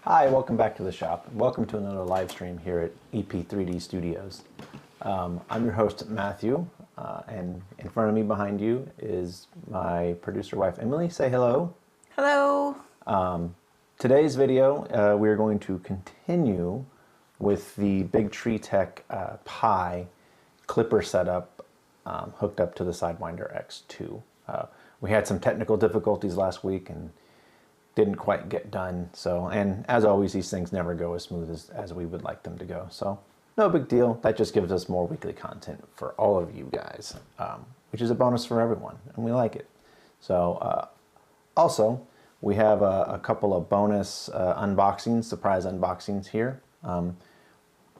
Hi, welcome back to the shop. Welcome to another live stream here at EP3D Studios. I'm your host, Matthew, and in front of me behind you is my producer wife, Emily. Say hello. Hello. Today's video, we're going to continue with the Bigtreetech Pi Klipper setup hooked up to the Sidewinder X2. We had some technical difficulties last week and didn't quite get done. So, and as always, these things never go as smooth as we would like them to go. So no big deal. That just gives us more weekly content for all of you guys, which is a bonus for everyone, and we like it. So also, we have a couple of bonus unboxings, surprise unboxings here.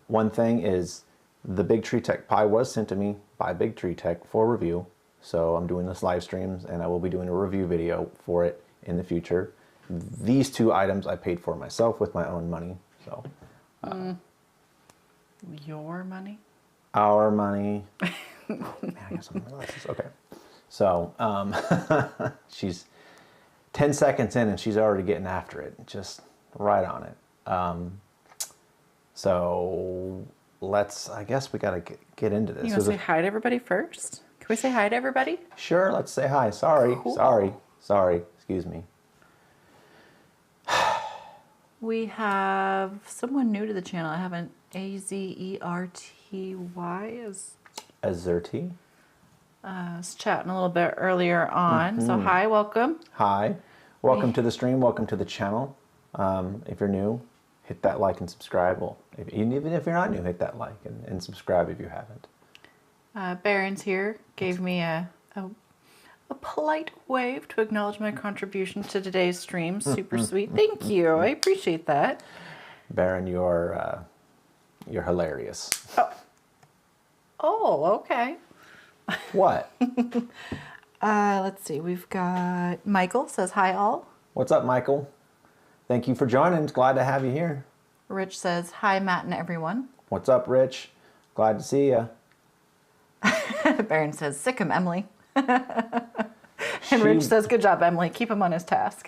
One thing is the Bigtreetech Pi was sent to me by Bigtreetech for review. So I'm doing this live streams and I will be doing a review video for it in the future. These two items I paid for myself with my own money. So Your money? Our money. Man, I got some glasses. Okay. So she's 10 seconds in and she's already getting after it. Just right on it. So let's, I guess we got to get into this. You want to say hi to everybody first? Can we say hi to everybody? Sure, let's say hi. Sorry, Cool. sorry. Excuse me. We have someone new to the channel. I haven't, A-Z-E-R-T-Y is Azerty. was chatting a little bit earlier on. So hi, welcome. Hi. Welcome to the stream. Welcome to the channel. If you're new, hit that like and subscribe. Well, even if you're not new, hit that like and subscribe if you haven't. Baron's here. Gave me a polite wave to acknowledge my contribution to today's stream. Super sweet. Thank you. I appreciate that. Baron, you're hilarious. Oh, okay. What? Let's see. We've got Michael says hi all. What's up, Michael? Thank you for joining. Glad to have you here. Rich says hi Matt and everyone. What's up, Rich? Glad to see you. Baron says sick him, Emily. And Rich says good job, Emily. Keep him on his task.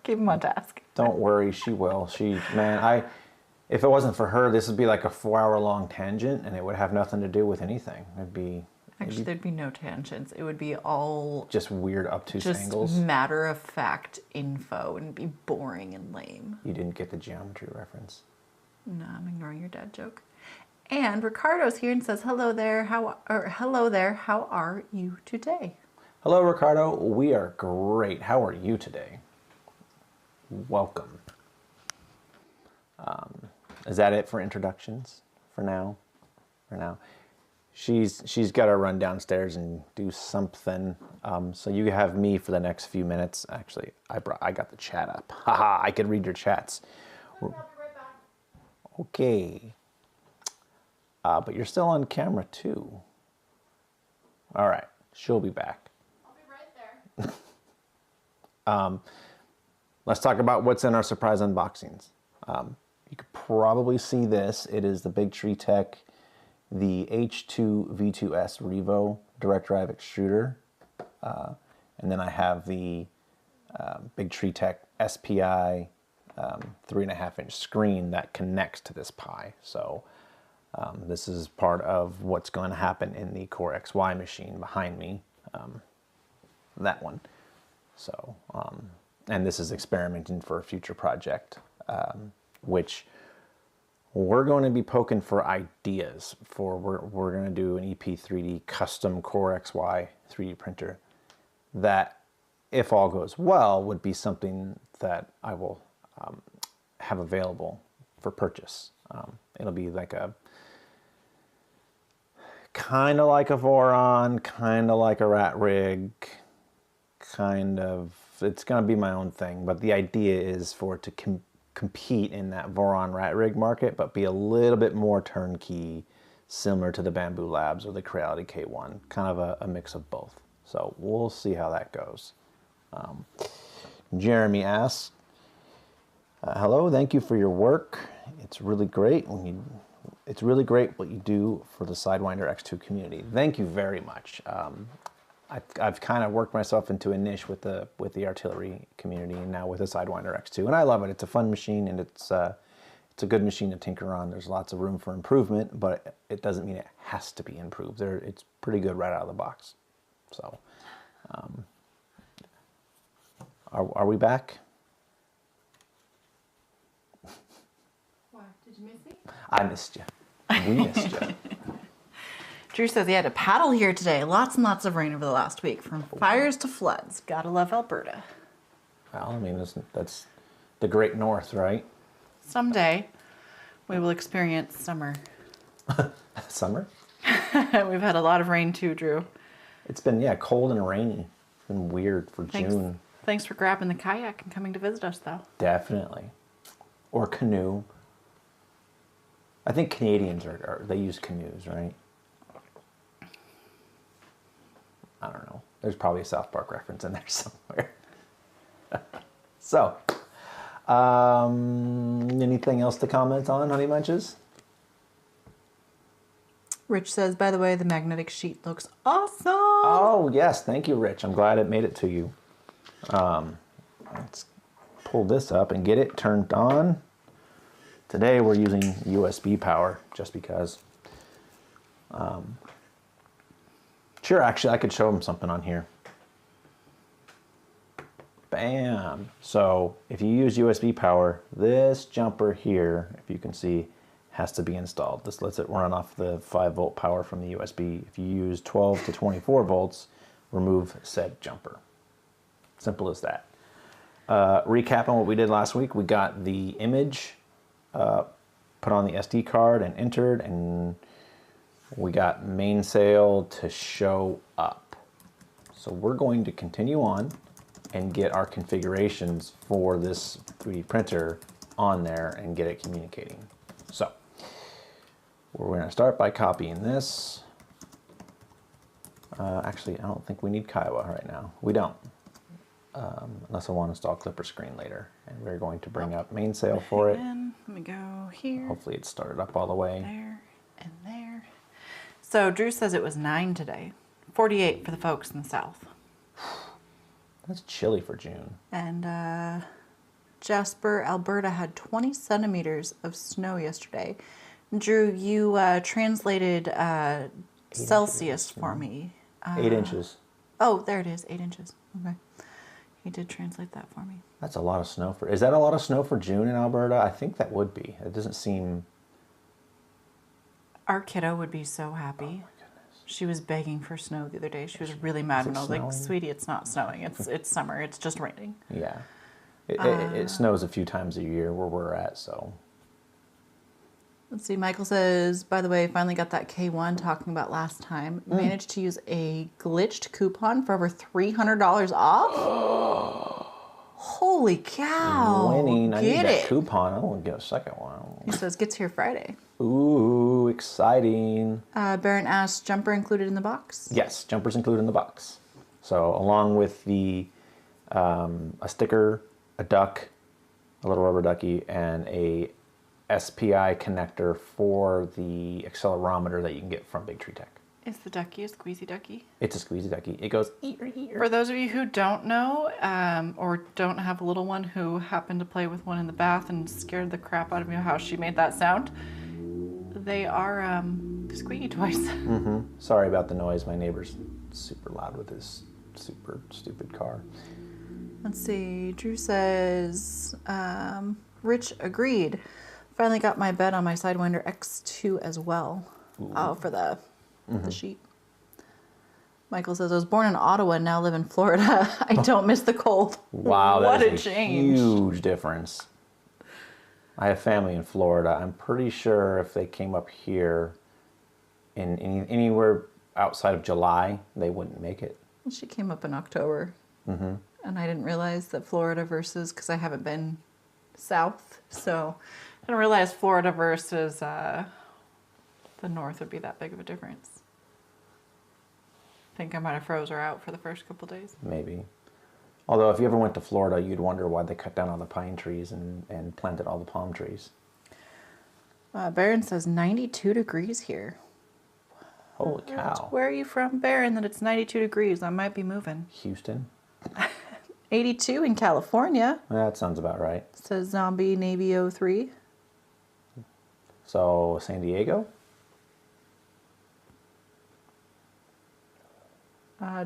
Keep him on task. Don't worry, she will. Man, if it wasn't for her, this would be like a 4-hour-long tangent, and it would have nothing to do with anything. Actually, there'd be no tangents. It would be all just weird, obtuse angles. just matter of fact info, and be boring and lame. You didn't get the geometry reference. No, I'm ignoring your dad joke. And Ricardo's here and says hello there. How are you today? Hello, Ricardo. We are great. How are you today? Welcome. Is that it for introductions for now? She's got to run downstairs and do something. So you have me for the next few minutes. Actually, I got the chat up. Haha, I can read your chats. I'll be right back. Okay. But you're still on camera too. All right, she'll be back. I'll be right there. Let's talk about what's in our surprise unboxings. You could probably see this. It is the Bigtreetech, the H2 V2S Revo direct drive extruder. And then I have the Bigtreetech SPI 3.5-inch screen that connects to this Pi. So this is part of what's going to happen in the Core XY machine behind me, that one. So, and this is experimenting for a future project, which we're going to be poking for ideas for. We're going to do an EP3D custom Core XY 3D printer that, if all goes well, would be something that I will have available for purchase. It'll be like kind of like a Voron, kind of like a rat rig, it's going to be my own thing, but the idea is for it to compete in that Voron rat rig market, but be a little bit more turnkey, similar to the Bamboo Labs or the Creality K1, kind of a mix of both. So we'll see how that goes. Jeremy asks, hello, thank you for your work. It's really great what you do for the Sidewinder X2 community. Thank you very much. I've kind of worked myself into a niche with the artillery community, and now with the Sidewinder X2, and I love it. It's a fun machine, and it's a good machine to tinker on. There's lots of room for improvement, but it doesn't mean it has to be improved. It's pretty good right out of the box. So, are we back? Why? Did you miss me? I missed you. We missed you. Drew says he had to paddle here today. Lots and lots of rain over the last week, from fires to floods. Gotta love Alberta. Well, I mean, that's the Great North, right? Someday, we will experience summer. Summer? We've had a lot of rain too, Drew. It's been, yeah, cold and rainy. It's been weird for June. Thanks for grabbing the kayak and coming to visit us, though. Definitely. Or canoe. I think Canadians they use canoes, right? I don't know. There's probably a South Park reference in there somewhere. So, anything else to comment on, Honey Munches? Rich says, by the way, the magnetic sheet looks awesome. Oh, yes. Thank you, Rich. I'm glad it made it to you. Let's pull this up and get it turned on. Today we're using USB power just because. Sure, actually, I could show them something on here. Bam. So if you use USB power, this jumper here, if you can see, has to be installed. This lets it run off the 5-volt power from the USB. If you use 12 to 24 volts, remove said jumper. Simple as that. Recap on what we did last week. We got the image put on the SD card and entered, and we got mainsail to show up. So we're going to continue on and get our configurations for this 3D printer on there and get it communicating. So we're going to start by copying this. Actually, I don't think we need Kiowa right now. We don't. Unless I want to install Klipper screen later. And we're going to bring up mainsail for it. Let me go here. Hopefully it's started up all the way. There and there. So Drew says it was 9 today. 48 for the folks in the south. That's chilly for June. And Jasper, Alberta had 20 centimeters of snow yesterday. Drew, you translated Celsius for me. 8 inches. Oh, there it is, 8 inches. Okay. He did translate that for me. That's a lot of snow for... Is that a lot of snow for June in Alberta? I think that would be. It doesn't seem... Our kiddo would be so happy. Oh my goodness. She was begging for snow the other day. She was really mad when I was like, snowing? sweetie, it's not snowing. It's summer. It's just raining. Yeah. It snows a few times a year where we're at, so... Let's see. Michael says, by the way, finally got that K1 talking about last time. Managed to use a glitched coupon for over $300 off. Holy cow. Winning. I need Get that it. coupon. I want to get a second one. He says, gets here Friday. Ooh, exciting. Baron asks, jumper included in the box? Yes, jumpers included in the box. So along with the a sticker, a duck, a little rubber ducky, and a SPI connector for the accelerometer that you can get from Bigtreetech. Is the ducky a squeezy ducky? It's a squeezy ducky. It goes ear, ear. For those of you who don't know, or don't have a little one who happened to play with one in the bath and scared the crap out of me how she made that sound, they are squeaky toys. Mm-hmm. Sorry about the noise. My neighbor's super loud with his super stupid car. Let's see. Drew says, Rich agreed. Finally got my bed on my Sidewinder X2 as well. Oh, for the sheet. Michael says, I was born in Ottawa and now live in Florida. I don't miss the cold. Wow, what that a is change. Huge difference. I have family in Florida. I'm pretty sure if they came up here in anywhere outside of July, they wouldn't make it. She came up in October. And I didn't realize that Florida versus, because I haven't been south, so I didn't realize Florida versus the north would be that big of a difference. I think I might have froze her out for the first couple days. Maybe. Although if you ever went to Florida, you'd wonder why they cut down all the pine trees and planted all the palm trees. Baron says 92 degrees here. Holy cow. Where are you from, Baron, that it's 92 degrees? I might be moving. Houston? 82 in California. That sounds about right. Says Zombie Navy 03. So, San Diego?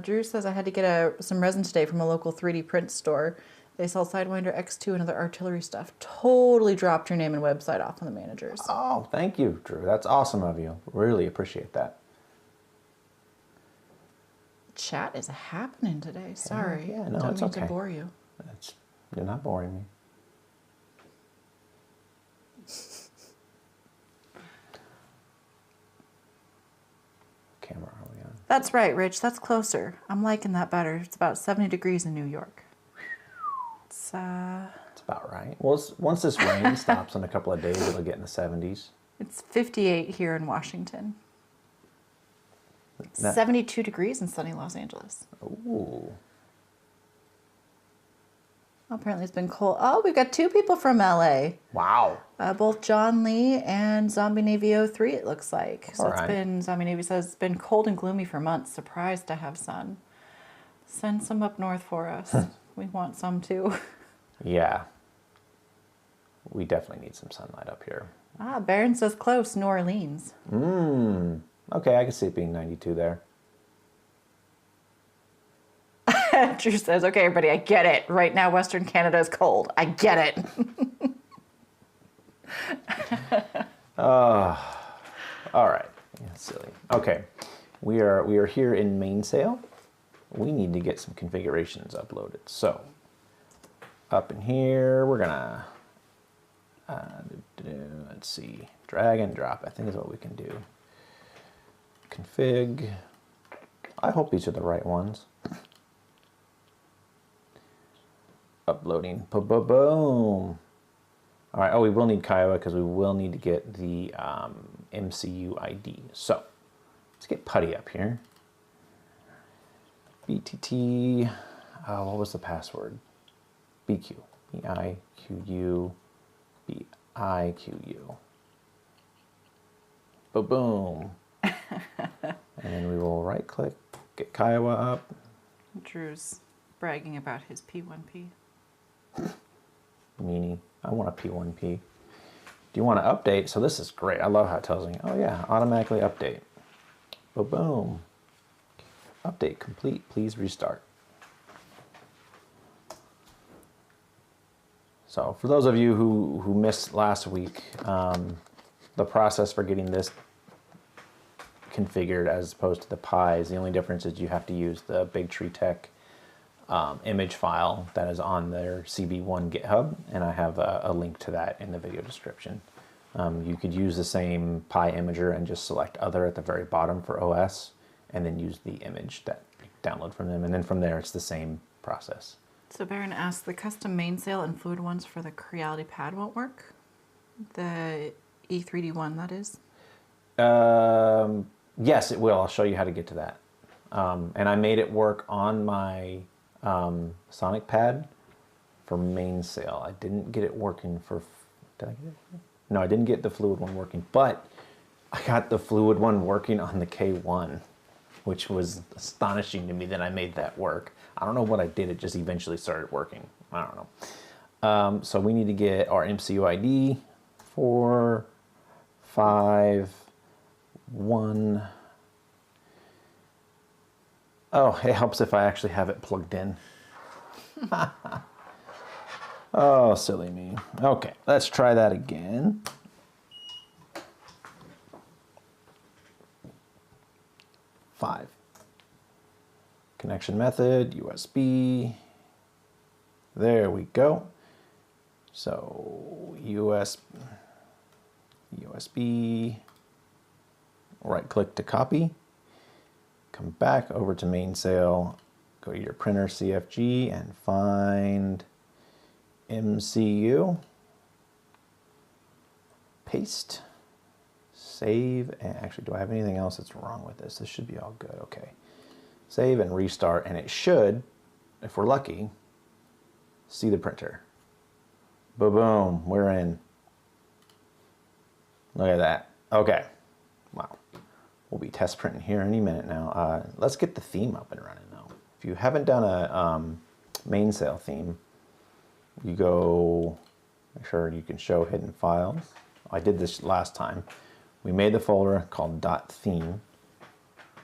Drew says I had to get some resin today from a local 3D print store. They sell Sidewinder X2 and other artillery stuff. Totally dropped your name and website off on the managers. Oh, thank you, Drew. That's awesome of you. Really appreciate that. Chat is happening today. Sorry. Yeah, no, Don't it's mean okay. to bore you. You're not boring me. Camera are we on? That's right, Rich. That's closer. I'm liking that better. It's about 70 degrees in New York. It's about right. Well, once this rain stops in a couple of days, it'll get in the 70s. It's 58 here in Washington. That- 72 degrees in sunny Los Angeles. Ooh. Apparently it's been cold. Oh, we've got 2 people from LA. Wow. Both John Lee and Zombie Navy 03, it looks like. So All it's right. been, Zombie Navy says, it's been cold and gloomy for months. Surprised to have sun. Send some up north for us. We want some too. Yeah. We definitely need some sunlight up here. Baron says close, New Orleans. Okay, I can see it being 92 there. Drew says, okay, everybody, I get it. Right now, Western Canada is cold. I get it. All right. Yeah, silly. Okay. We are here in mainsail. We need to get some configurations uploaded. So, up in here, we're gonna let's see, drag and drop, I think is what we can do. Config. I hope these are the right ones. Uploading. Boom. All right. Oh, we will need Kiowa because we will need to get the MCU ID. So let's get Putty up here. BTT. What was the password? BQ. BIQU. BIQU. Boom. And then we will right click, get Kiowa up. Drew's bragging about his P1P. Meanie. I want a P1P. Do you want to update? So this is great. I love how it tells me, oh yeah, automatically update. Boom. Update complete. Please restart. So for those of you who missed last week, the process for getting this configured as opposed to the Pis, the only difference is you have to use the Bigtreetech image file that is on their CB1 GitHub, and I have a link to that in the video description. You could use the same Pi imager and just select other at the very bottom for OS, and then use the image that you download from them, and then from there it's the same process. So Baron asks, the custom mainsail and fluid ones for the Creality pad won't work? The E3D one, that is? Yes, it will. I'll show you how to get to that. And I made it work on my Sonic pad for mainsail. I didn't get it working for... Did I get it? No, I didn't get the fluid one working, but I got the fluid one working on the K1, which was astonishing to me that I made that work. I don't know what I did. It just eventually started working. I don't know. So we need to get our MCU ID 4, 5, 1. Oh, it helps if I actually have it plugged in. Oh, silly me. Okay, let's try that again. Five. Connection method, USB. There we go. So USB, right click to copy. Come back over to mainsail, go to your printer CFG and find MCU. Paste, save, and actually, do I have anything else that's wrong with this? This should be all good, okay. Save and restart, and it should, if we're lucky, see the printer. Boom, we're in. Look at that. Okay, wow. We'll be test printing here any minute now. Let's get the theme up and running though. If you haven't done a mainsail theme, you go, make sure you can show hidden files. I did this last time. We made the folder called .theme,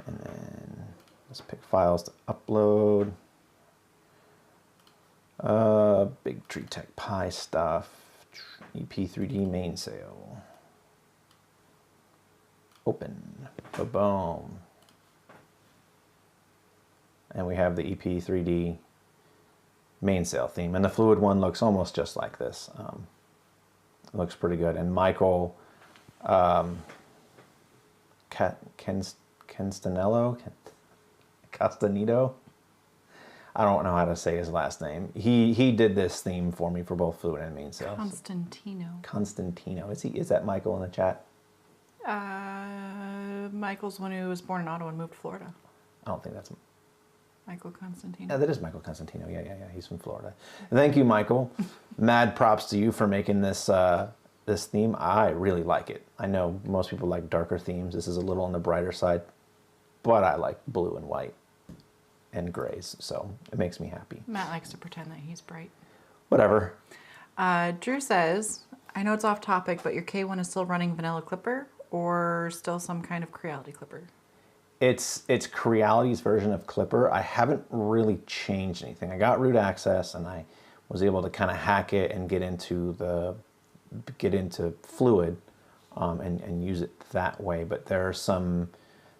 and then let's pick files to upload. Bigtreetech Pi stuff, EP3D mainsail. Open, boom. And we have the EP3D mainsail theme, and the fluid one looks almost just like this. It looks pretty good. And Michael Castanito, I don't know how to say his last name. He did this theme for me for both fluid and mainsail. Constantino. Is that Michael in the chat? Michael's one who was born in Ottawa and moved to Florida. I don't think that's Michael Constantino. Yeah, that is Michael Constantino. Yeah. He's from Florida. Thank you, Michael. Mad props to you for making this this theme. I really like it. I know most people like darker themes. This is a little on the brighter side, but I like blue and white and grays, so it makes me happy. Matt likes to pretend that he's bright. Whatever. Drew says, I know it's off topic, but your K1 is still running vanilla Klipper or still some kind of Creality Klipper? It's Creality's version of Klipper. I haven't really changed anything. I got root access and I was able to kind of hack it and get into fluid and use it that way. But there are some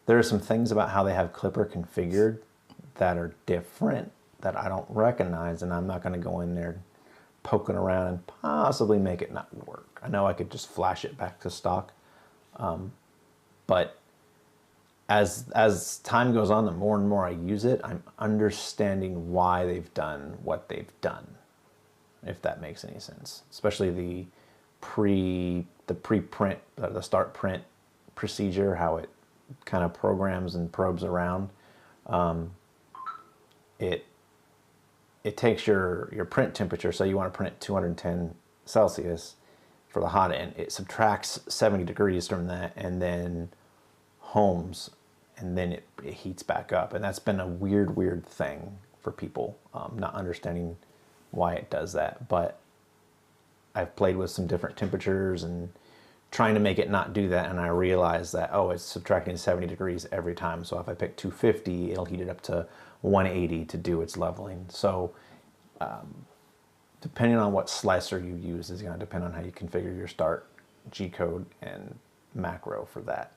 things about how they have Klipper configured that are different that I don't recognize, and I'm not going to go in there poking around and possibly make it not work. I know I could just flash it back to stock, but as time goes on, the more and more I use it, I'm understanding why they've done what they've done, if that makes any sense. Especially the pre-print, the start print procedure, how it kind of programs and probes around. It takes your print temperature, so you want to print 210 Celsius for the hot end. It subtracts 70 degrees from that and then homes, and then it heats back up. And that's been a weird thing for people, not understanding why it does that. But I've played with some different temperatures and trying to make it not do that, and I realized that, oh, it's subtracting 70 degrees every time. So if I pick 250, it'll heat it up to 180 to do its leveling. So depending on what slicer you use is going to depend on how you configure your start G-code and macro for that.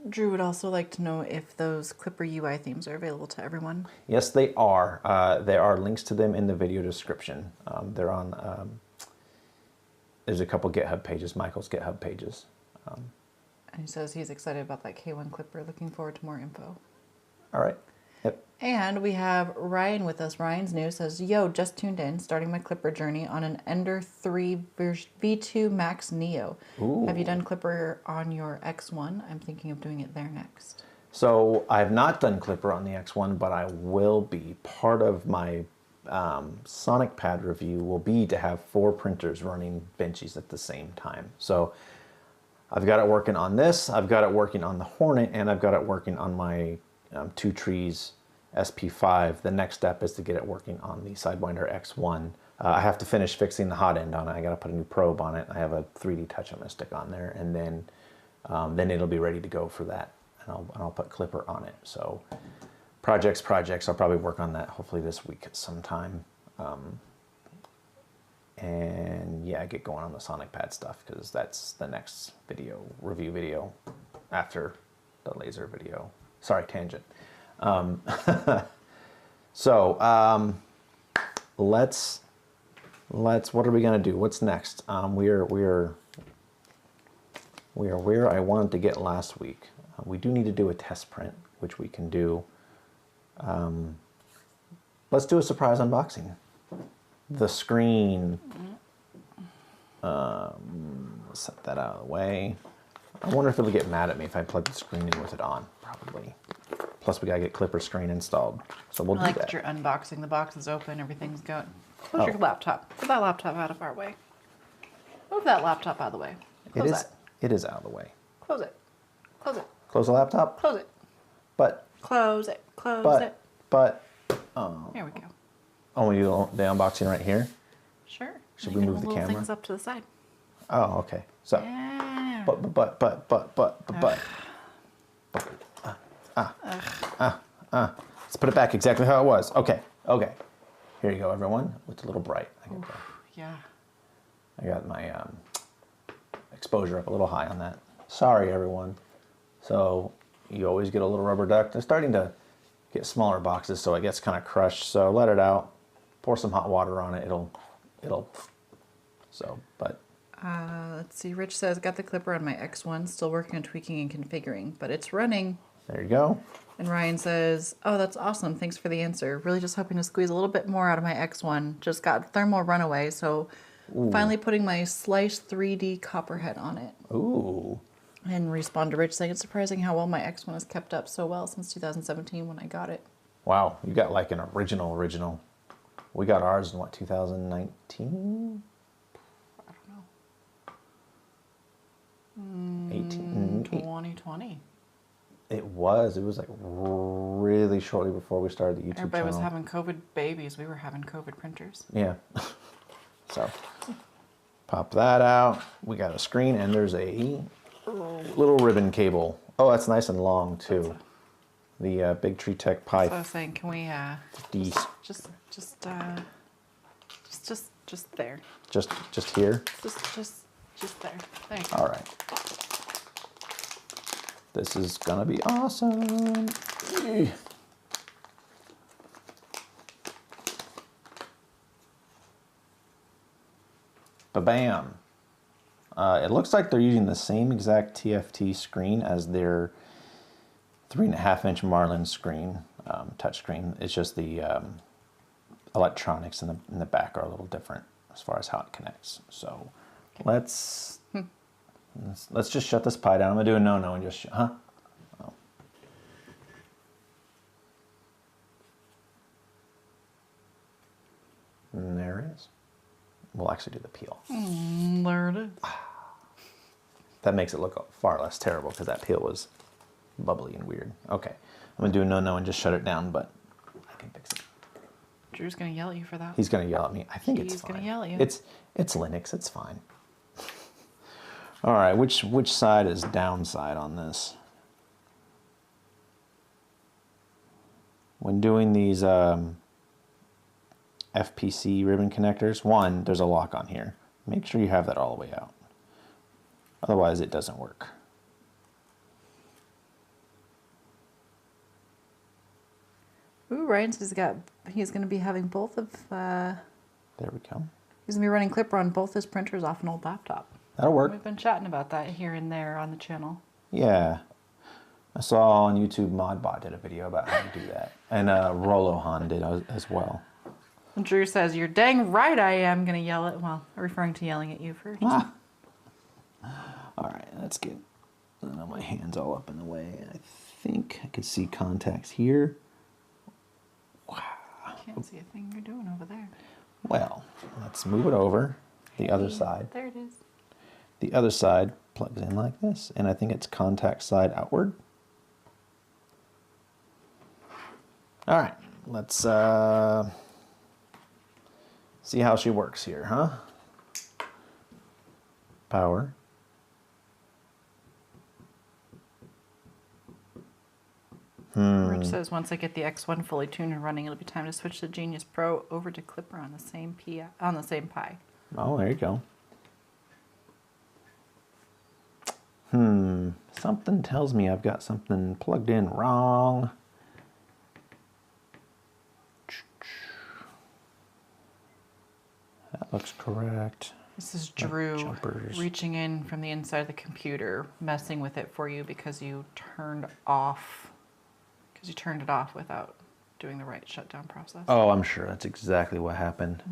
Drew would also like to know if those Klipper UI themes are available to everyone. Yes, they are. There are links to them in the video description. They're on, there's a couple GitHub pages, Michael's GitHub pages. And he says he's excited about that K1 Klipper, looking forward to more info. All right. Yep. And we have Ryan with us. Ryan's new, says, yo, just tuned in, starting my Klipper journey on an Ender 3 V2 Max Neo. Ooh. Have you done Klipper on your X1? I'm thinking of doing it there next. So I've not done Klipper on the X1, but I will be. Part of my Sonic Pad review will be to have 4 printers running benchies at the same time. So I've got it working on this, I've got it working on the Hornet, and I've got it working on my 2 Trees SP5. The next step is to get it working on the Sidewinder X1. I have to finish fixing the hot end on it. I got to put a new probe on it. I have a 3D touch I'm going to stick on there, and then it'll be ready to go for that. And I'll put Klipper on it. So projects. I'll probably work on that hopefully this week at some time. And yeah, get going on the Sonic Pad stuff, because that's the next review video after the laser video. Sorry, tangent. So let's what are we gonna do? What's next? We're where I wanted to get last week. We do need to do a test print, which we can do. Let's do a surprise unboxing. The screen. Set that out of the way. I wonder if it'll get mad at me if I plug the screen in with it on. Probably. Plus, we gotta get Klipper screen installed, so we'll do that. I like that you're unboxing. The box is open. Everything's going. Close your laptop. Put that laptop out of our way. Move that laptop out of the way. Close that. It is out of the way. Close it. Close it. Close the laptop? Close it. But. Close it. Close it. But. There we go. Oh, we do the unboxing right here? Sure. Should we move the camera? Things up to the side. Oh, okay. So. Yeah. But. Let's put it back exactly how it was. Okay. Okay. Here you go, everyone. It's a little bright. Yeah. I got my exposure up a little high on that. Sorry, everyone. So you always get a little rubber duck. They're starting to get smaller boxes, so it gets kind of crushed. So let it out. Pour some hot water on it. It'll. So, but. Let's see. Rich says, got the Klipper on my X1. Still working on tweaking and configuring, but it's running. There you go. And Ryan says, oh, that's awesome. Thanks for the answer. Really just hoping to squeeze a little bit more out of my X1. Just got thermal runaway, so finally putting my sliced 3D copperhead on it. Ooh. And respond to Rich saying, it's surprising how well my X1 has kept up so well since 2017 when I got it. Wow, you got like an original. We got ours in what, 2019? I don't know. 2020. It was like really shortly before we started the YouTube Everybody channel. was having COVID babies. We were having COVID printers. Yeah. So, pop that out. We got a screen and there's a little ribbon cable. Oh, that's nice and long too. The Bigtreetech Pi. So I was saying, can we just there. Just here? Just there. There you go. All right. This is gonna be awesome. Ba-bam. It looks like they're using the same exact TFT screen as their 3.5-inch Marlin screen, touch screen. It's just the electronics in the back are a little different as far as how it connects. So let's just shut this Pi down. I'm gonna do a no and just Oh. And there it is. We'll actually do the peel. There it is. That makes it look far less terrible because that peel was bubbly and weird. Okay, I'm gonna do a no and just shut it down, but I can fix it. Drew's gonna yell at you for that. He's gonna yell at me. I think it's fine. He's gonna yell at you. It's Linux. It's fine. All right, which side is downside on this? When doing these FPC ribbon connectors, one, there's a lock on here. Make sure you have that all the way out. Otherwise, it doesn't work. Ooh, Ryan says he's going to be having both of. There we go. He's going to be running Klipper on both his printers off an old laptop. That'll work. We've been chatting about that here and there on the channel. Yeah. I saw on YouTube Modbot did a video about how to do that. And Rolohan did as well. And Drew says, you're dang right I am going to yell at, well, referring to yelling at you first. Ah. All right, let's get my hands all up in the way. I think I could see contacts here. Wow. Can't see a thing you're doing over there. Well, let's move it over. The other side. There it is. The other side plugs in like this, and I think it's contact side outward. All right, let's see how she works here, huh? Power. Rich says, once I get the X1 fully tuned and running, it'll be time to switch the Genius Pro over to Klipper on the same Pi. Oh, there you go. Something tells me I've got something plugged in wrong. That looks correct. This is Drew reaching in from the inside of the computer, messing with it for you because you turned it off without doing the right shutdown process. Oh, I'm sure that's exactly what happened.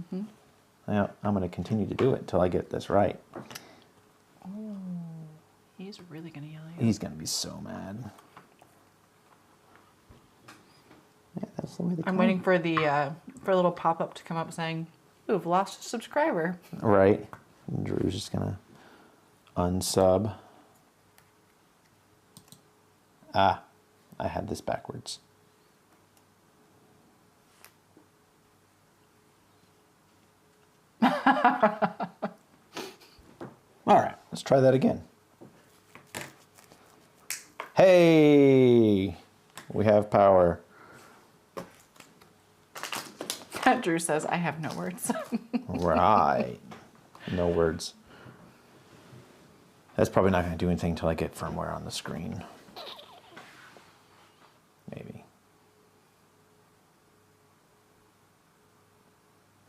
Yeah, I'm going to continue to do it until I get this right. Oh, he's really going to yell at you. He's going to be so mad. Yeah, that's the way they I'm waiting for the for a little pop-up to come up saying, "Ooh, we've lost a subscriber." Right. And Drew's just going to unsub. Ah, I had this backwards. All right, let's try that again. Hey, we have power. Drew says, I have no words. Right. No words. That's probably not going to do anything until I get firmware on the screen. Maybe.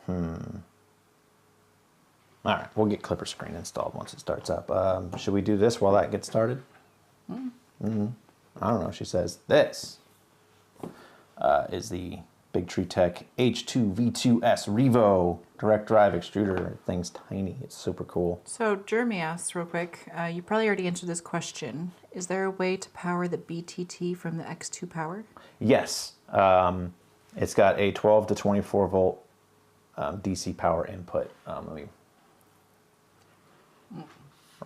All right, we'll get Klipper screen installed once it starts up. Should we do this while that gets started? I don't know. She says this is the Bigtreetech H2 V2S Revo direct drive extruder. Thing's tiny. It's super cool. So Jeremy asks real quick, you probably already answered this question. Is there a way to power the BTT from the X2 power? Yes. It's got a 12 to 24 volt DC power input. Let me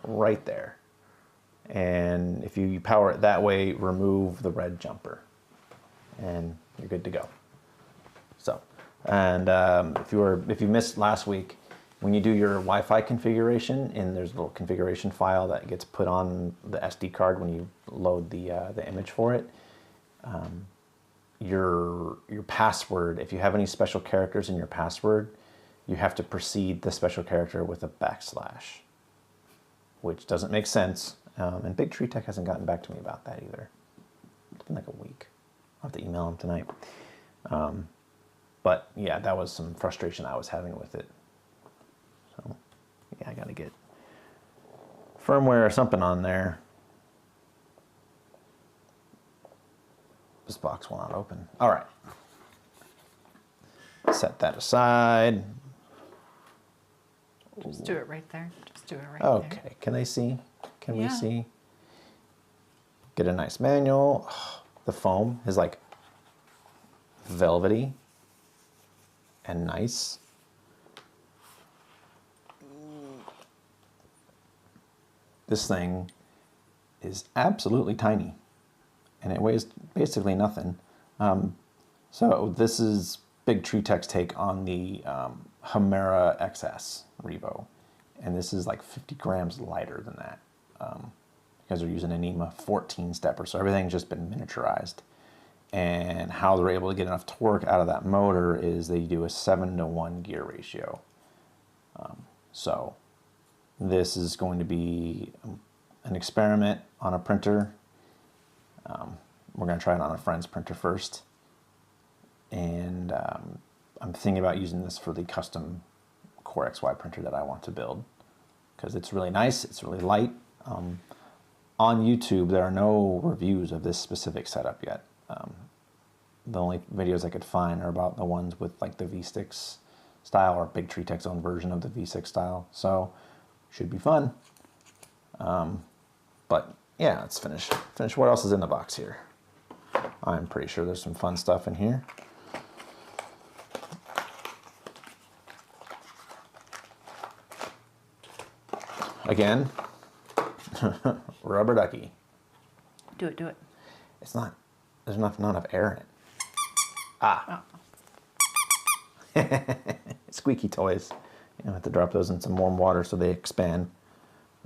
right there. And if you power it that way, remove the red jumper and you're good to go. So, and if you missed last week, when you do your Wi-Fi configuration, and there's a little configuration file that gets put on the SD card when you load the image for it, your password, if you have any special characters in your password, you have to precede the special character with a backslash, which doesn't make sense. And Bigtreetech hasn't gotten back to me about that either. It's been like a week. I'll have to email him tonight. But yeah, that was some frustration I was having with it. So yeah, I gotta get firmware or something on there. This box will not open. All right. Set that aside. Just do it right there. Just do it right there. Okay, can they see? Can we Yeah. see? Get a nice manual. The foam is like velvety and nice. This thing is absolutely tiny and it weighs basically nothing. So this is Bigtreetech's take on the Humera XS Revo. And this is like 50 grams lighter than that. Because they're using an EMA 14 stepper, so everything's just been miniaturized. And how they're able to get enough torque out of that motor is they do a 7-to-1 gear ratio. So this is going to be an experiment on a printer. We're going to try it on a friend's printer first. And I'm thinking about using this for the custom Core XY printer that I want to build. Because it's really nice, it's really light. On YouTube, there are no reviews of this specific setup yet. The only videos I could find are about the ones with like the V6 style or Bigtreetech's own version of the V6 style. So, should be fun. But yeah, let's finish. What else is in the box here? I'm pretty sure there's some fun stuff in here. Again, rubber ducky. Do it, do it. It's not, there's not enough air in it. Ah. Oh. Squeaky toys. You have to drop those in some warm water so they expand.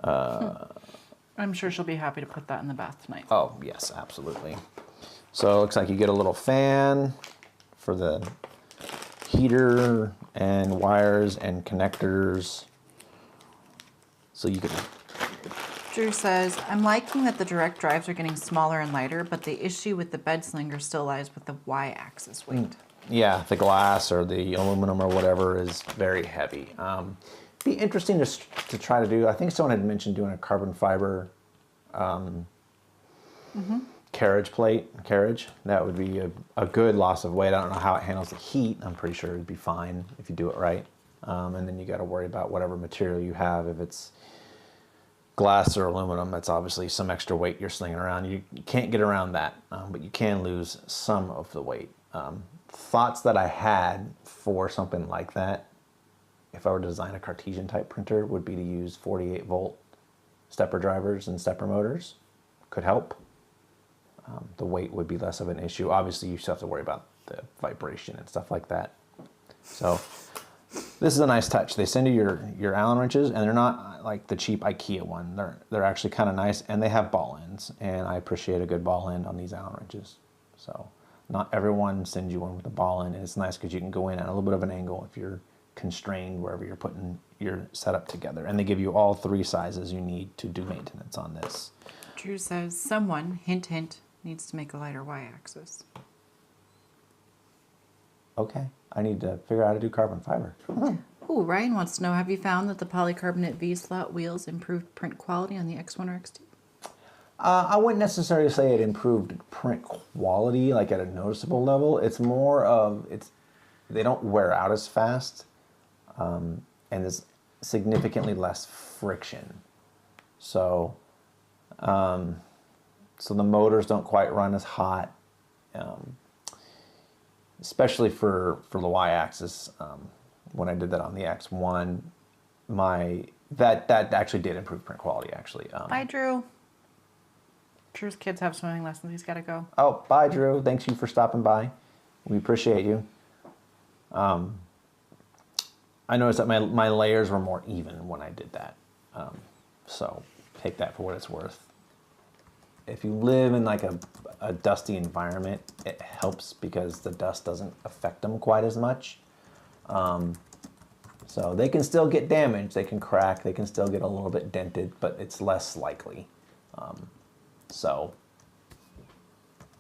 I'm sure she'll be happy to put that in the bath tonight. Oh, yes, absolutely. So it looks like you get a little fan for the heater and wires and connectors. So you can... Drew says, I'm liking that the direct drives are getting smaller and lighter, but the issue with the bed slinger still lies with the Y-axis weight. Yeah, the glass or the aluminum or whatever is very heavy. Be interesting to try to do. I think someone had mentioned doing a carbon fiber carriage. That would be a good loss of weight. I don't know how it handles the heat. I'm pretty sure it'd be fine if you do it right. And then you got to worry about whatever material you have. If it's glass or aluminum, that's obviously some extra weight you're slinging around. You can't get around that, but you can lose some of the weight. Thoughts that I had for something like that, if I were to design a Cartesian type printer, would be to use 48 volt stepper drivers and stepper motors. Could help. the weight would be less of an issue. Obviously, you still have to worry about the vibration and stuff like that. So this is a nice touch. They send you your Allen wrenches, and they're not like the cheap IKEA one. They're actually kind of nice, and they have ball ends, and I appreciate a good ball end on these Allen wrenches. So not everyone sends you one with a ball end, and it's nice because you can go in at a little bit of an angle if you're constrained wherever you're putting your setup together. And they give you all 3 sizes you need to do maintenance on this. Drew says someone, hint hint, needs to make a lighter y-axis. Okay, I need to figure out how to do carbon fiber. Ooh, Ryan wants to know, have you found that the polycarbonate V-slot wheels improved print quality on the X1 or X2? I wouldn't necessarily say it improved print quality like at a noticeable level. It's more of, they don't wear out as fast, and there's significantly less friction. So, so the motors don't quite run as hot, especially for the y-axis. When I did that on the X1, that actually did improve print quality, actually. Bye, Drew. Drew's kids have swimming lessons. He's got to go. Oh, bye, Drew. Thanks you for stopping by. We appreciate you. I noticed that my layers were more even when I did that. So take that for what it's worth. If you live in like a dusty environment, it helps because the dust doesn't affect them quite as much. So they can still get damaged, they can crack, they can still get a little bit dented, but it's less likely. So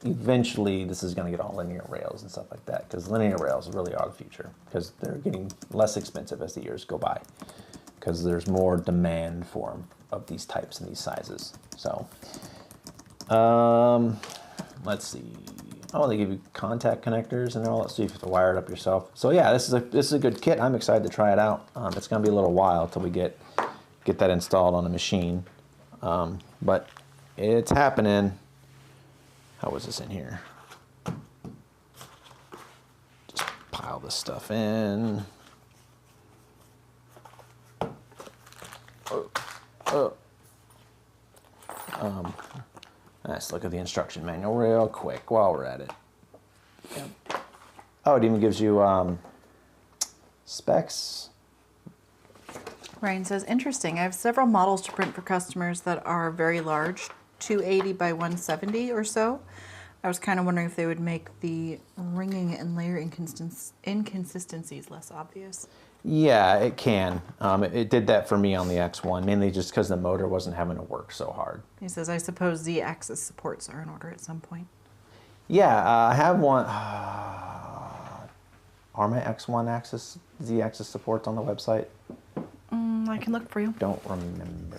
eventually this is going to get all linear rails and stuff like that, because linear rails really are the future, because they're getting less expensive as the years go by, because there's more demand for them of these types and these sizes. So let's see. Oh, they give you contact connectors and all that, so you have to wire it up yourself. So yeah, this is a good kit. I'm excited to try it out. It's going to be a little while till we get that installed on the machine, but it's happening. How was this in here? Just pile this stuff in. Let's look at the instruction manual real quick while we're at it. Yep. Oh, it even gives you specs. Ryan says, interesting. I have several models to print for customers that are very large, 280 by 170 or so. I was kind of wondering if they would make the ringing and layer inconsistencies less obvious. Yeah, it can. It did that for me on the X1, mainly just because the motor wasn't having to work so hard. He says, I suppose Z-axis supports are in order at some point. Yeah, I have one. Are my X1 Z-axis supports on the website? I can look for you. Don't remember.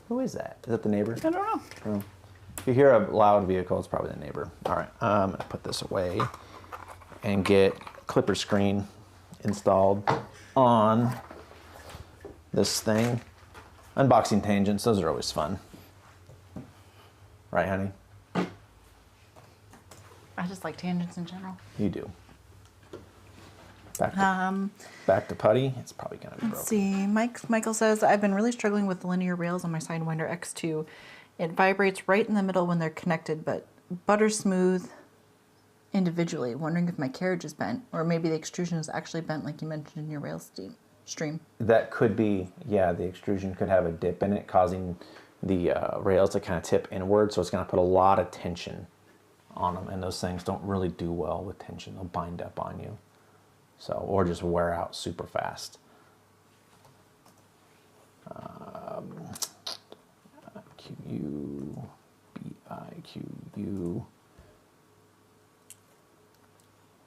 Who is that? Is that the neighbor? I don't know. Oh. If you hear a loud vehicle, it's probably the neighbor. All right, I'm going to put this away and get Klipper screen installed on this thing. Unboxing tangents, those are always fun. Right, honey? I just like tangents in general. You do. Back to putty. It's probably going to be broken. Let's see. Michael says, I've been really struggling with the linear rails on my Sidewinder X2. It vibrates right in the middle when they're connected, but butter smooth individually. Wondering if my carriage is bent, or maybe the extrusion is actually bent like you mentioned in your rail stream. That could be, yeah, the extrusion could have a dip in it, causing the rails to kind of tip inward, so it's going to put a lot of tension on them, and those things don't really do well with tension. They'll bind up on you. So, or just wear out super fast. QU, BIQU.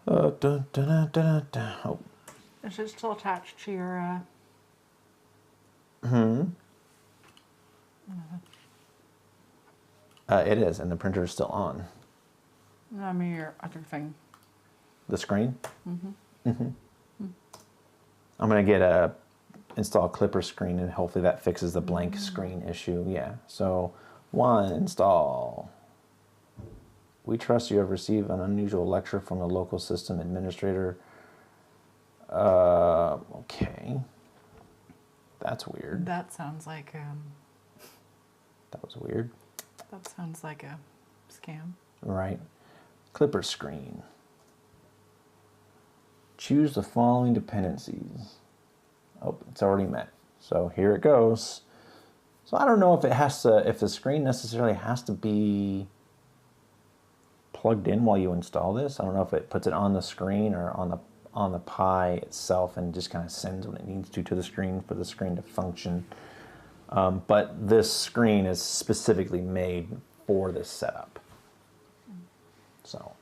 Oh. Is it still attached to your... It is, and the printer is still on. I mean, your other thing. The screen? I'm going to install Klipper screen, and hopefully that fixes the blank screen issue. Yeah, so install. We trust you have received an unusual lecture from the local system administrator. Okay. That's weird. That sounds like... That was weird. That sounds like a scam. Right. Klipper screen. Choose the following dependencies. Oh, it's already met. So here it goes. So I don't know if it has to, if the screen necessarily has to be plugged in while you install this. I don't know if it puts it on the screen or on the Pi itself and just kind of sends when it needs to the screen for the screen to function. But this screen is specifically made for this setup. So.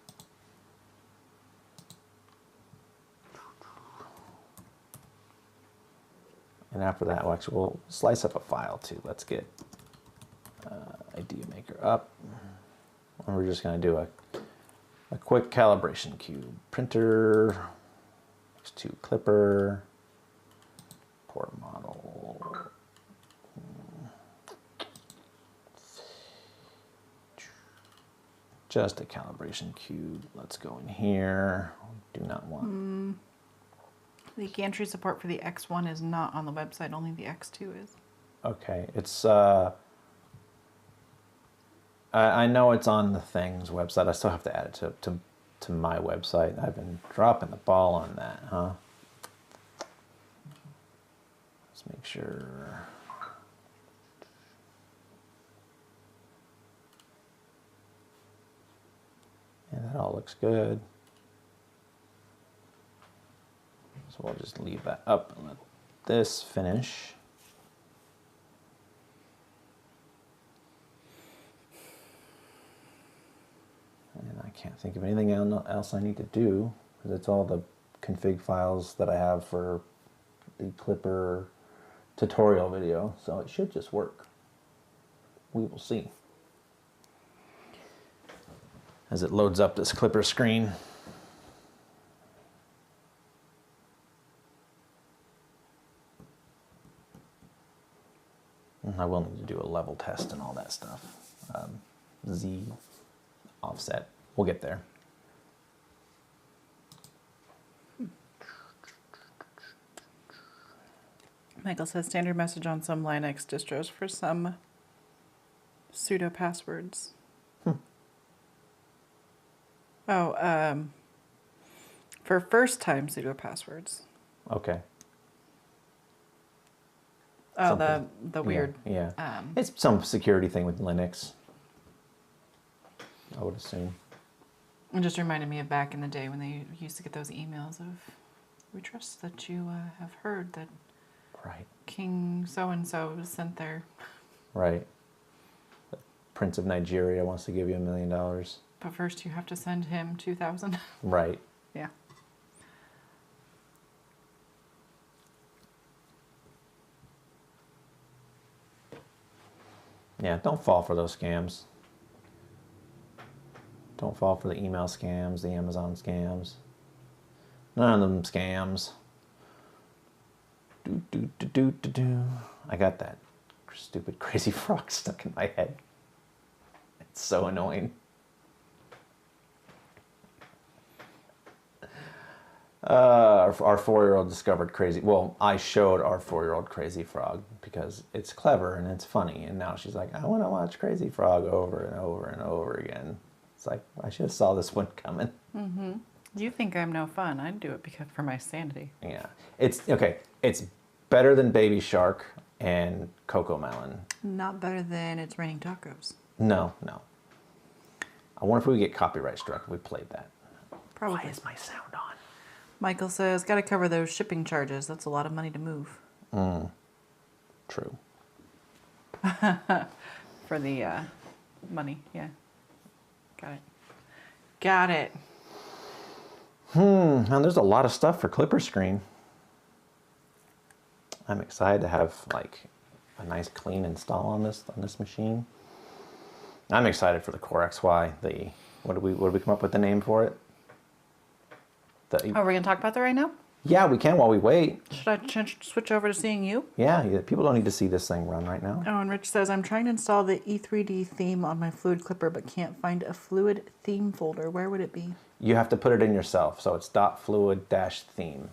And after that, we'll slice up a file too. Let's get Idea Maker up. And we're just going to do a quick calibration cube. Printer, X2 Klipper, port model. Just a calibration cube. Let's go in here. We do not want... The gantry support for the X1 is not on the website, only the X2 is. Okay, it's... I know it's on the Things website. I still have to add it to my website. I've been dropping the ball on that, huh? Let's make sure... Yeah, that all looks good. So we'll just leave that up and let this finish. And I can't think of anything else I need to do because it's all the config files that I have for the Klipper tutorial video. So it should just work. We will see. As it loads up this Klipper screen. I will need to do a level test and all that stuff. Z offset. We'll get there. Michael says standard message on some Linux distros for some pseudo passwords. Oh, for first time pseudo passwords. Okay. Oh, Something. the weird. Yeah. It's some security thing with Linux, I would assume. It just reminded me of back in the day when they used to get those emails of, we trust that you have heard that Right. King so-and-so sent their... Right. The Prince of Nigeria wants to give you $1 million. But first you have to send him 2,000. Right. Yeah. Yeah, don't fall for those scams. Don't fall for the email scams, the Amazon scams. None of them scams. I got that stupid crazy frog stuck in my head. It's so annoying. Our 4-year-old discovered crazy. Well, I showed our 4-year-old Crazy Frog because it's clever and it's funny. And now she's like, I want to watch Crazy Frog over and over and over again. It's like, I should have saw this one coming. Mm-hmm. You think I'm no fun. I'd do it because for my sanity. Yeah. It's, okay, it's better than Baby Shark and Coco Melon. Not better than It's Raining Tacos. No, no. I wonder if we would get copyright struck if we played that. Probably. Why is my sound on? Michael says, got to cover those shipping charges. That's a lot of money to move. True. For the money, yeah. Got it. Got it. Now there's a lot of stuff for Klipper screen. I'm excited to have like a nice clean install on this machine. I'm excited for the Core XY. What did we come up with the name for it? Are we going to talk about that right now? Yeah, we can while we wait. Should I switch over to seeing you? Yeah, people don't need to see this thing run right now. Oh, and Rich says, I'm trying to install the E3D theme on my Fluid Klipper, but can't find a Fluid theme folder. Where would it be? You have to put it in yourself. So it's .fluid-theme.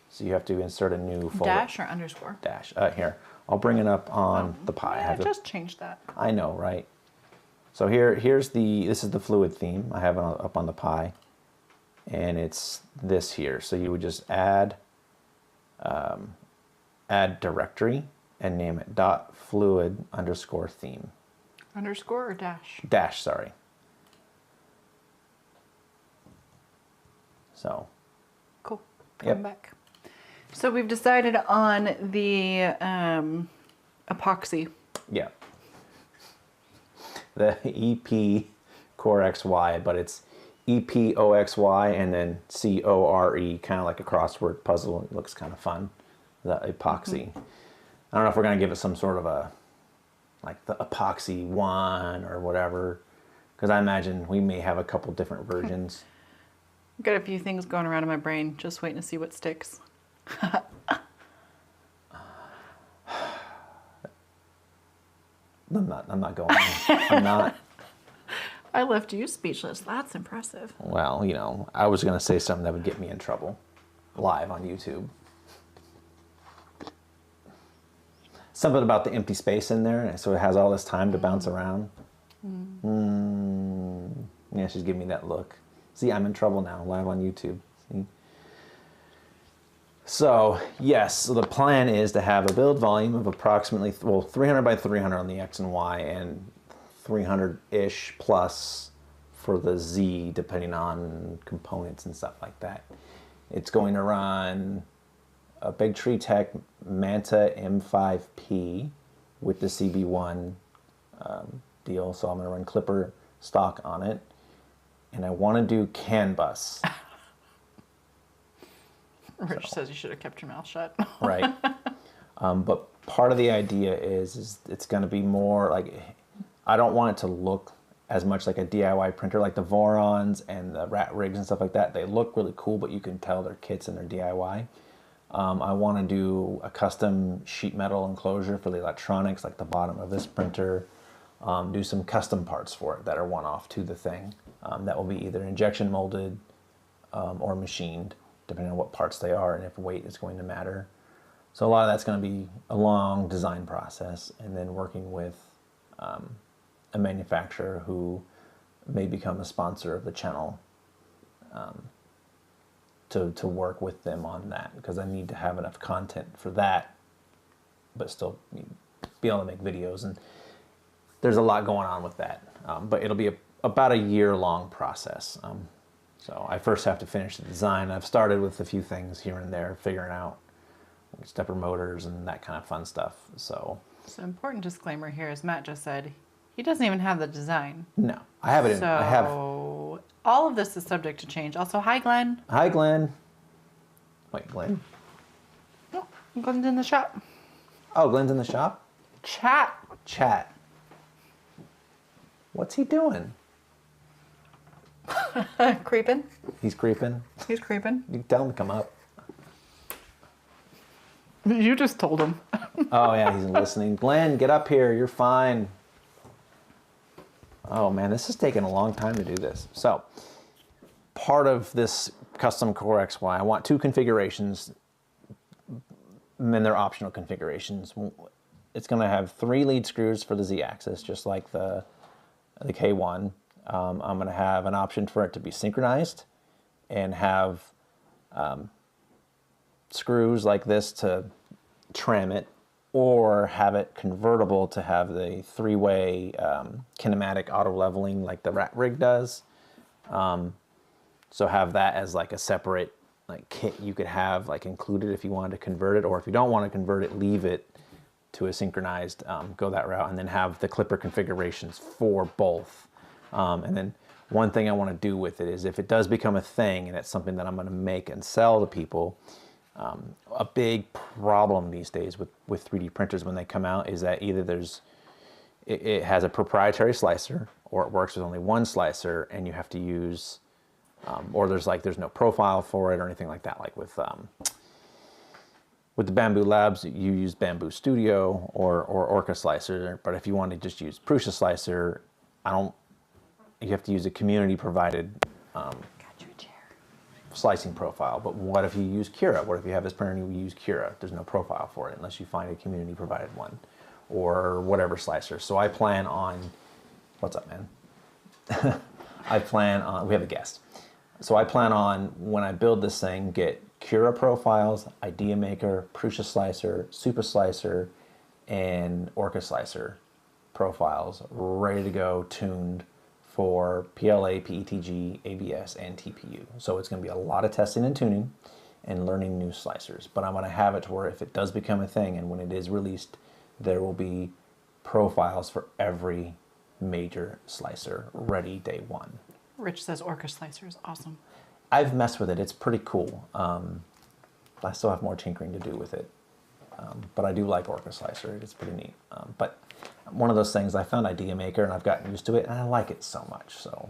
So you have to insert a new folder. Dash or underscore? Dash. Here, I'll bring it up on the Pi. Yeah, I just changed that. I know, right? So this is the fluid theme. I have it up on the Pi, and it's this here. So you would just add directory and name it .fluid_theme. Underscore or dash? Dash, sorry. So. Cool. Come back. So we've decided on the epoxy. Yeah. The EP Core XY, but it's EPOXY and then CORE, kind of like a crossword puzzle. It looks kind of fun. The epoxy. I don't know if we're going to give it some sort of a, like the epoxy 1 or whatever, because I imagine we may have a couple different versions. I've got a few things going around in my brain, just waiting to see what sticks. I'm not going. I'm not. I left you speechless. That's impressive. Well, you know, I was going to say something that would get me in trouble live on YouTube. Something about the empty space in there, so it has all this time to bounce around. Yeah, she's giving me that look. See, I'm in trouble now, live on YouTube. See? So, yes, so the plan is to have a build volume of approximately, well, 300 by 300 on the X and Y, and 300-ish plus for the Z, depending on components and stuff like that. It's going to run a Bigtreetech Manta M5P with the CB1 deal, so I'm going to run Klipper stock on it, and I want to do CAN bus. Rich says you should have kept your mouth shut. Right. But part of the idea is it's going to be more like, I don't want it to look as much like a DIY printer, like the Vorons and the Rat Rigs and stuff like that. They look really cool, but you can tell they're kits and they're DIY. I want to do a custom sheet metal enclosure for the electronics, like the bottom of this printer. Do some custom parts for it that are one-off to the thing. That will be either injection molded or machined, depending on what parts they are and if weight is going to matter. So a lot of that's going to be a long design process, and then working with a manufacturer who may become a sponsor of the channel to work with them on that, because I need to have enough content for that, but still be able to make videos. And there's a lot going on with that, but it'll be about a year-long process. So I first have to finish the design. I've started with a few things here and there, figuring out stepper motors and that kind of fun stuff. So important disclaimer here, as Matt just said, he doesn't even have the design. No, I have it in. I have. All of this is subject to change. Also, hi, Glenn. Hi, Glenn. Wait, Glenn? No, Glenn's in the shop. Oh, Glenn's in the shop? Chat. What's he doing? Creeping. He's creeping. He's creeping. You can tell him to come up. You just told him. Oh, yeah, he's listening. Glenn, get up here. You're fine. Oh, man, this is taking a long time to do this. So, part of this custom Core XY, I want 2 configurations, and then they're optional configurations. It's going to have 3 lead screws for the Z-axis, just like the K1. I'm going to have an option for it to be synchronized and have screws like this to tram it, or have it convertible to have the 3-way kinematic auto leveling like the Rat Rig does. So have that as like a separate like kit you could have like included if you wanted to convert it, or if you don't want to convert it, leave it to a synchronized, go that route, and then have the Klipper configurations for both. And then one thing I want to do with it is, if it does become a thing and it's something that I'm going to make and sell to people, a big problem these days with 3D printers when they come out is that either it has a proprietary slicer, or it works with only one slicer, and you have to use, or there's no profile for it or anything like that. Like with the Bamboo Labs, you use Bamboo Studio or Orca slicer, but if you want to just use Prusa slicer, you have to use a community provided slicing profile. But what if you use Cura? What if you have this printer and you use Cura? There's no profile for it unless you find a community provided one, or whatever slicer. So I plan on What's up, man? I plan on, we have a guest. So I plan on, when I build this thing, get Cura profiles, Idea Maker, Prusa Slicer, Super Slicer, and Orca Slicer profiles ready to go, tuned for PLA, PETG, ABS, and TPU. So it's going to be a lot of testing and tuning and learning new slicers. But I'm going to have it to where if it does become a thing and when it is released, there will be profiles for every major slicer ready day one. Rich says Orca Slicer is awesome. I've messed with it. It's pretty cool. I still have more tinkering to do with it. But I do like Orca Slicer. It's pretty neat. But one of those things, I found Idea Maker and I've gotten used to it and I like it so much. So,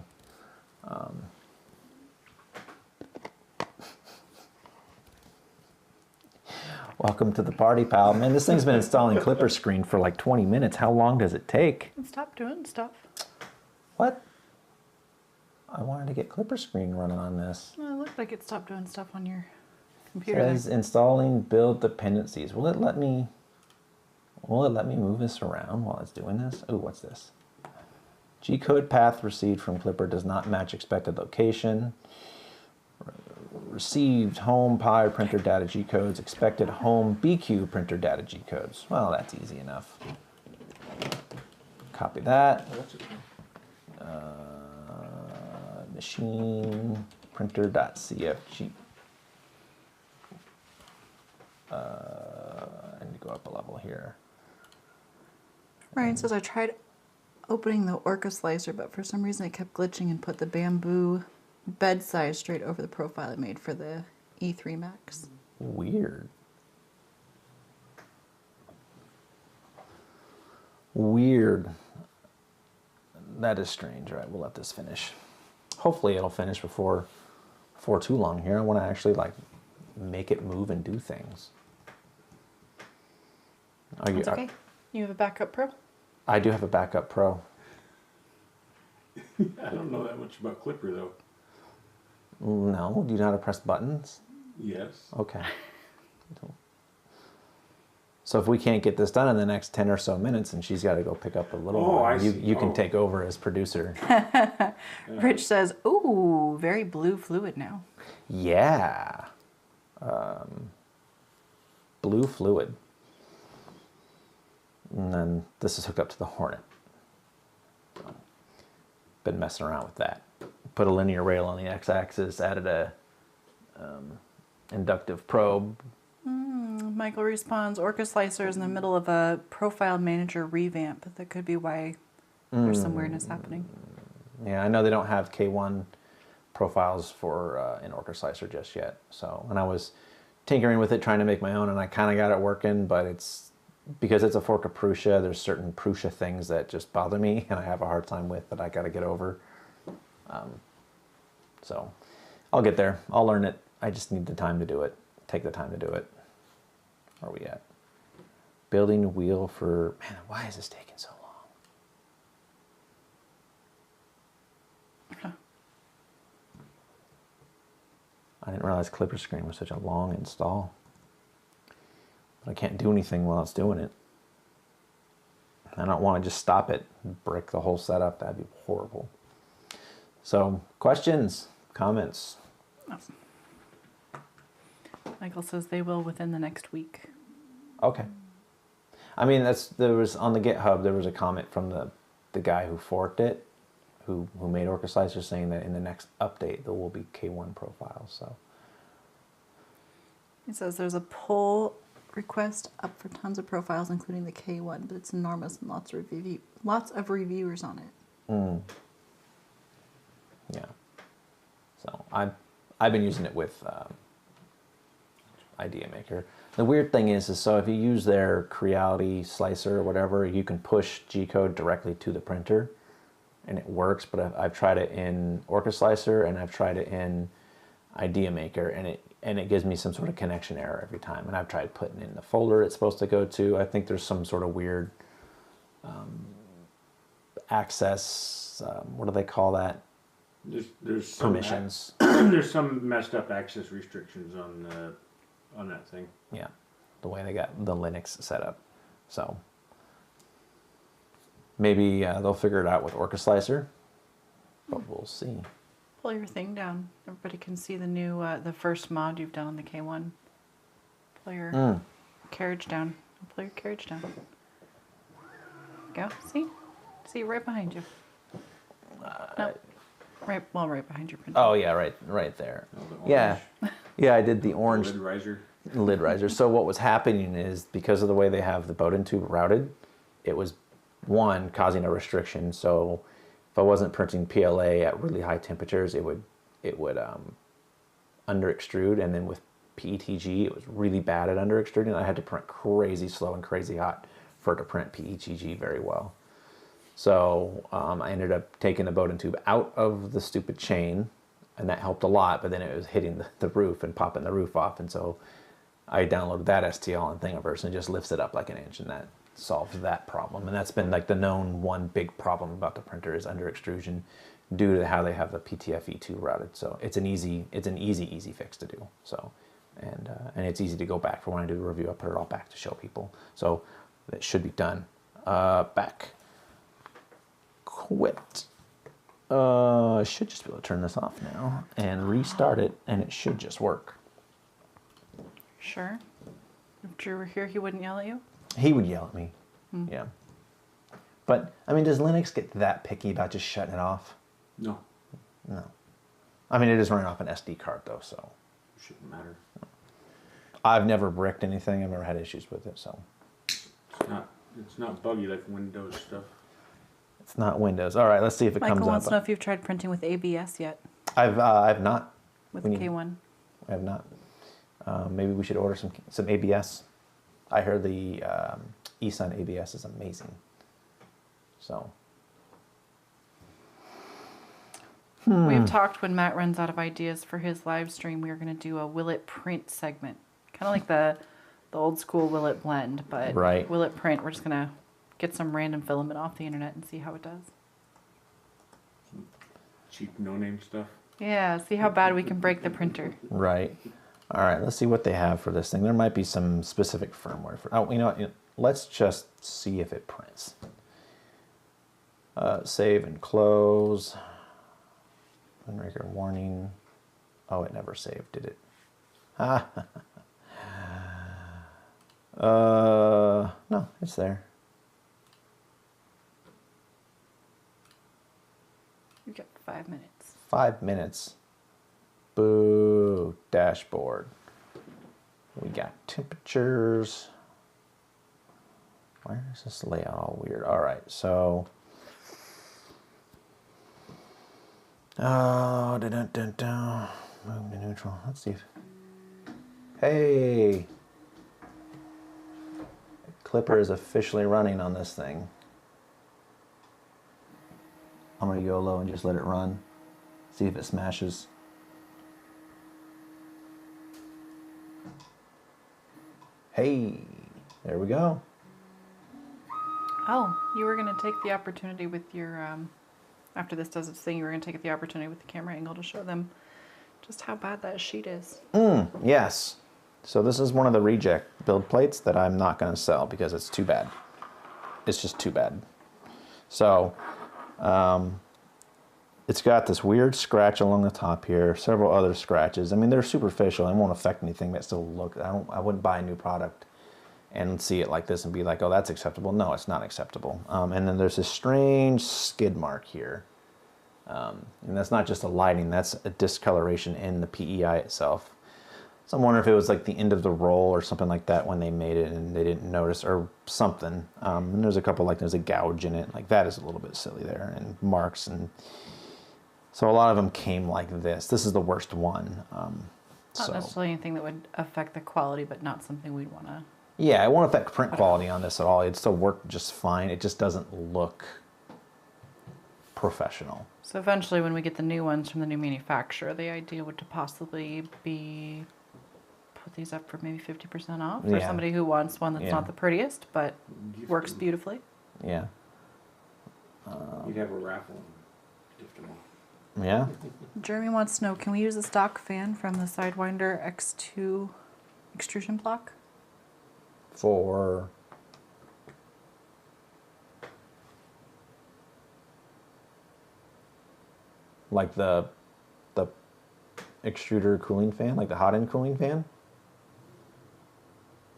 welcome to the party, pal. Man, this thing's been installing Klipper screen for like 20 minutes. How long does it take? Stop doing stuff. What? I wanted to get Klipper screen running on this. Well, it looked like it stopped doing stuff on your It computer. says installing build dependencies. Will it let me move this around while it's doing this? Oh, what's this? G-code path received from Klipper does not match expected location. Received home Pi printer data G-codes, expected home BQ printer data G-codes. Well, that's easy enough. Copy that. Machine printer.cfg. I need to go up a level here. Ryan says I tried opening the Orca Slicer, but for some reason it kept glitching and put the bamboo bed size straight over the profile it made for the E3 Max. Weird. Weird. That is strange. All right, we'll let this finish. Hopefully it'll finish before too long here. I want to actually like make it move and do things. That's okay. You have a backup Pro? I do have a backup Pro. I don't know that much about Klipper though. No, do you know how to press buttons? Yes. Okay. So if we can't get this done in the next 10 or so minutes and she's got to go pick up a little one, you can take over as producer. Rich says, ooh, very blue fluid now. Yeah. Blue fluid. And then this is hooked up to the Hornet. Been messing around with that. Put a linear rail on the x-axis, added a inductive probe. Michael responds, Orca Slicer is in the middle of a profile manager revamp. That could be why there's some weirdness happening. Yeah, I know they don't have K1 profiles for an Orca Slicer just yet. So, and I was tinkering with it, trying to make my own, and I kind of got it working, but it's because it's a fork of Prusa, there's certain Prusa things that just bother me and I have a hard time with that I got to get over. So I'll get there. I'll learn it. I just need the time to do it. Take the time to do it. Where are we at? Building wheel for, man, why is this taking so long? Okay. I didn't realize Klipper screen was such a long install. But I can't do anything while it's doing it. I don't want to just stop it and brick the whole setup. That'd be horrible. So, questions, comments? Oh. Michael says they will within the next week. Okay. I mean, there was on the GitHub, there was a comment from the guy who forked it, who made Orca Slicer, saying that in the next update there will be K1 profiles. So He says there's a pull request up for tons of profiles, including the K1, but it's enormous and lots of reviewers on it. Yeah. So I've been using it with Idea Maker. The weird thing is so if you use their Creality slicer or whatever, you can push G-code directly to the printer, and it works. But I've tried it in Orca Slicer and I've tried it in Idea Maker, and it gives me some sort of connection error every time. And I've tried putting in the folder it's supposed to go to. I think there's some sort of weird access. What do they call that? There's some Permissions. there's some messed up access restrictions on that thing. Yeah, the way they got the Linux set up. So Maybe they'll figure it out with Orca Slicer, but we'll see. Pull your thing down. Everybody can see the new, the first mod you've done on the K1. Pull your carriage down. Pull your carriage down. Go. See? See, right behind you. No. Right behind your printer. Oh yeah, right there. Oh, Yeah, yeah, I did the orange lid riser. lid riser. So what was happening is because of the way they have the Bowden tube routed, it was one causing a restriction. So if I wasn't printing PLA at really high temperatures, it would under extrude, and then with PETG, it was really bad at under extruding. I had to print crazy slow and crazy hot for it to print PETG very well. So I ended up taking the Bowden tube out of the stupid chain, and that helped a lot, but then it was hitting the roof and popping the roof off, and so I downloaded that STL on Thingiverse and just lifts it up like an inch, and that solves that problem. And that's been like the known one big problem about the printer is under extrusion due to how they have the PTFE2 routed. So it's an easy fix to do. So and it's easy to go back for when I do the review. I put it all back to show people. So that should be done. Back. Quit. I should just be able to turn this off now and restart it, and it should just work. Sure. If Drew were here, he wouldn't yell at you? He would yell at me. Yeah. But, I mean, does Linux get that picky about just shutting it off? No, No. I mean, it is running off an SD card, though, so. shouldn't matter. I've never bricked anything. I've never had issues with it, so. It's not buggy like Windows stuff. It's not Windows. All right, let's see if it Michael comes wants to know up. if you've tried printing with ABS yet. I've not. With We need- K1. I have not. Maybe we should order some ABS. I heard the eSun ABS is amazing. So. We've talked when Matt runs out of ideas for his live stream, we are going to do a Will It Print segment. Kind of like the old school Will It Blend, but Right. Will It Print, we're just going to get some random filament off the internet and see how it does. Cheap no-name stuff. Yeah, see how bad we can break the printer. Right. All right, let's see what they have for this thing. There might be some specific firmware for. Oh, you know what? Let's just see if it prints. Save and close. Windbreaker warning. Oh, it never saved, did it? No, it's there. You've got 5 minutes. 5 minutes. Boo. Dashboard. We got temperatures. Why is this layout all weird? All right, so. Oh, dun dun dun. Move to neutral. Let's see if. Hey. Klipper is officially running on this thing. I'm gonna YOLO and just let it run. See if it smashes. Hey, there we go. Oh, you were going to take the opportunity with your, after this does its thing, you were going to take the opportunity with the camera angle to show them just how bad that sheet is. Yes. So this is one of the reject build plates that I'm not going to sell because it's too bad. It's just too bad. So it's got this weird scratch along the top here, several other scratches. I mean, they're superficial and won't affect anything, but still look. I wouldn't buy a new product and see it like this and be like, oh, that's acceptable. No, it's not acceptable. And then there's this strange skid mark here. And that's not just a lighting, that's a discoloration in the PEI itself. So I'm wondering if it was like the end of the roll or something like that when they made it and they didn't notice or something. And there's a couple, like there's a gouge in it. Like that is a little bit silly there, and marks. And so a lot of them came like this. This is the worst one. Not necessarily anything that would affect the quality, but not something we'd want to. Yeah, it won't affect print quality on this at all. It'd still work just fine. It just doesn't look professional. So eventually when we get the new ones from the new manufacturer, the idea would to possibly be put these up for maybe 50% off for Yeah. somebody who wants one that's Yeah. not the prettiest, but Gift works them. beautifully. Yeah. You'd have a raffle and gift them all. Yeah. Jeremy wants to know, can we use the stock fan from the Sidewinder X2 extrusion block? Like the extruder cooling fan, like the hot end cooling fan?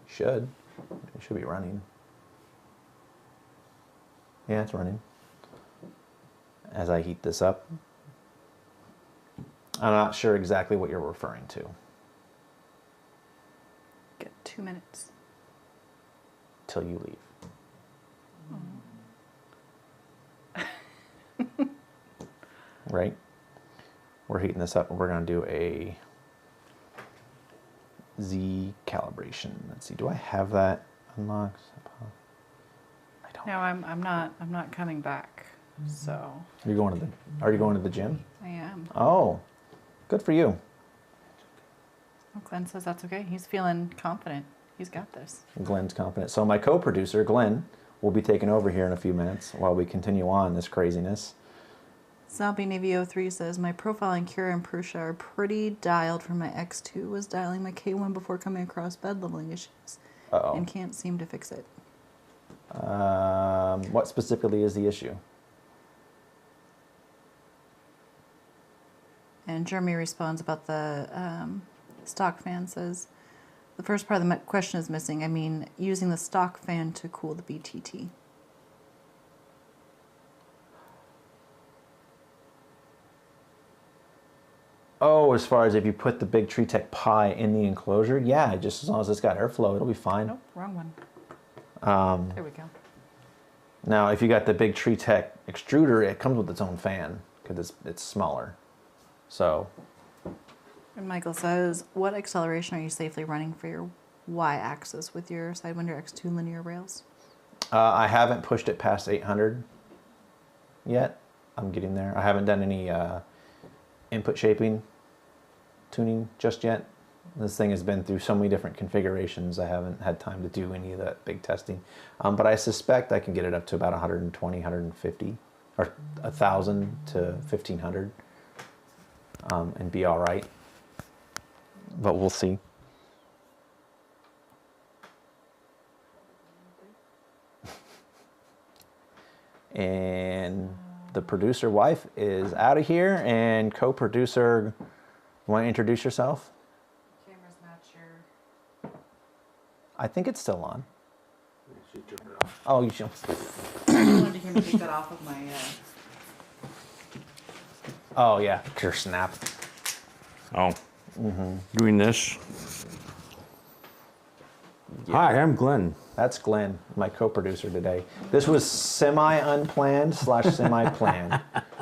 Should. It should be running. Yeah, it's running. As I heat this up. I'm not sure exactly what you're referring to. Get 2 minutes. Till you leave. Right? We're heating this up and we're going to do a Z calibration. Let's see, do I have that unlocked? I don't. No, I'm not coming back. So Are you going to the gym? I am. Oh, good for you. Oh, Glenn says that's okay. He's feeling confident. He's got this. Glenn's confident. So my co-producer, Glenn, will be taking over here in a few minutes while we continue on this craziness. Zombie Navy 03 says, my profile and Kira and Prusha are pretty dialed from my X2. Was dialing my K1 before coming across bed leveling issues. Uh-oh. And can't seem to fix it. What specifically is the issue? And Jeremy responds about the stock fan, says, the first part of the question is missing. I mean, using the stock fan to cool the BTT. Oh, as far as if you put the Bigtreetech Pi in the enclosure, yeah, just as long as it's got airflow, it'll be fine. Nope, wrong one. There we go. Now, if you got the Bigtreetech extruder, it comes with its own fan because it's smaller. So, And Michael says, what acceleration are you safely running for your Y-axis with your Sidewinder X2 linear rails? I haven't pushed it past 800 yet. I'm getting there. I haven't done any input shaping tuning just yet. This thing has been through so many different configurations. I haven't had time to do any of that big testing. But I suspect I can get it up to about 120, 150, or 1,000 to 1,500 and be all right. But we'll see. And the producer wife is out of here, and co-producer, want to introduce yourself? Camera's not sure. I think it's still on. She took it off. Oh, you should. I wanted to hear me take that off of my... Oh yeah, your snap. Oh. Doing this. Hi, I'm Glenn. That's Glenn, my co-producer today. This was semi-unplanned / semi-planned.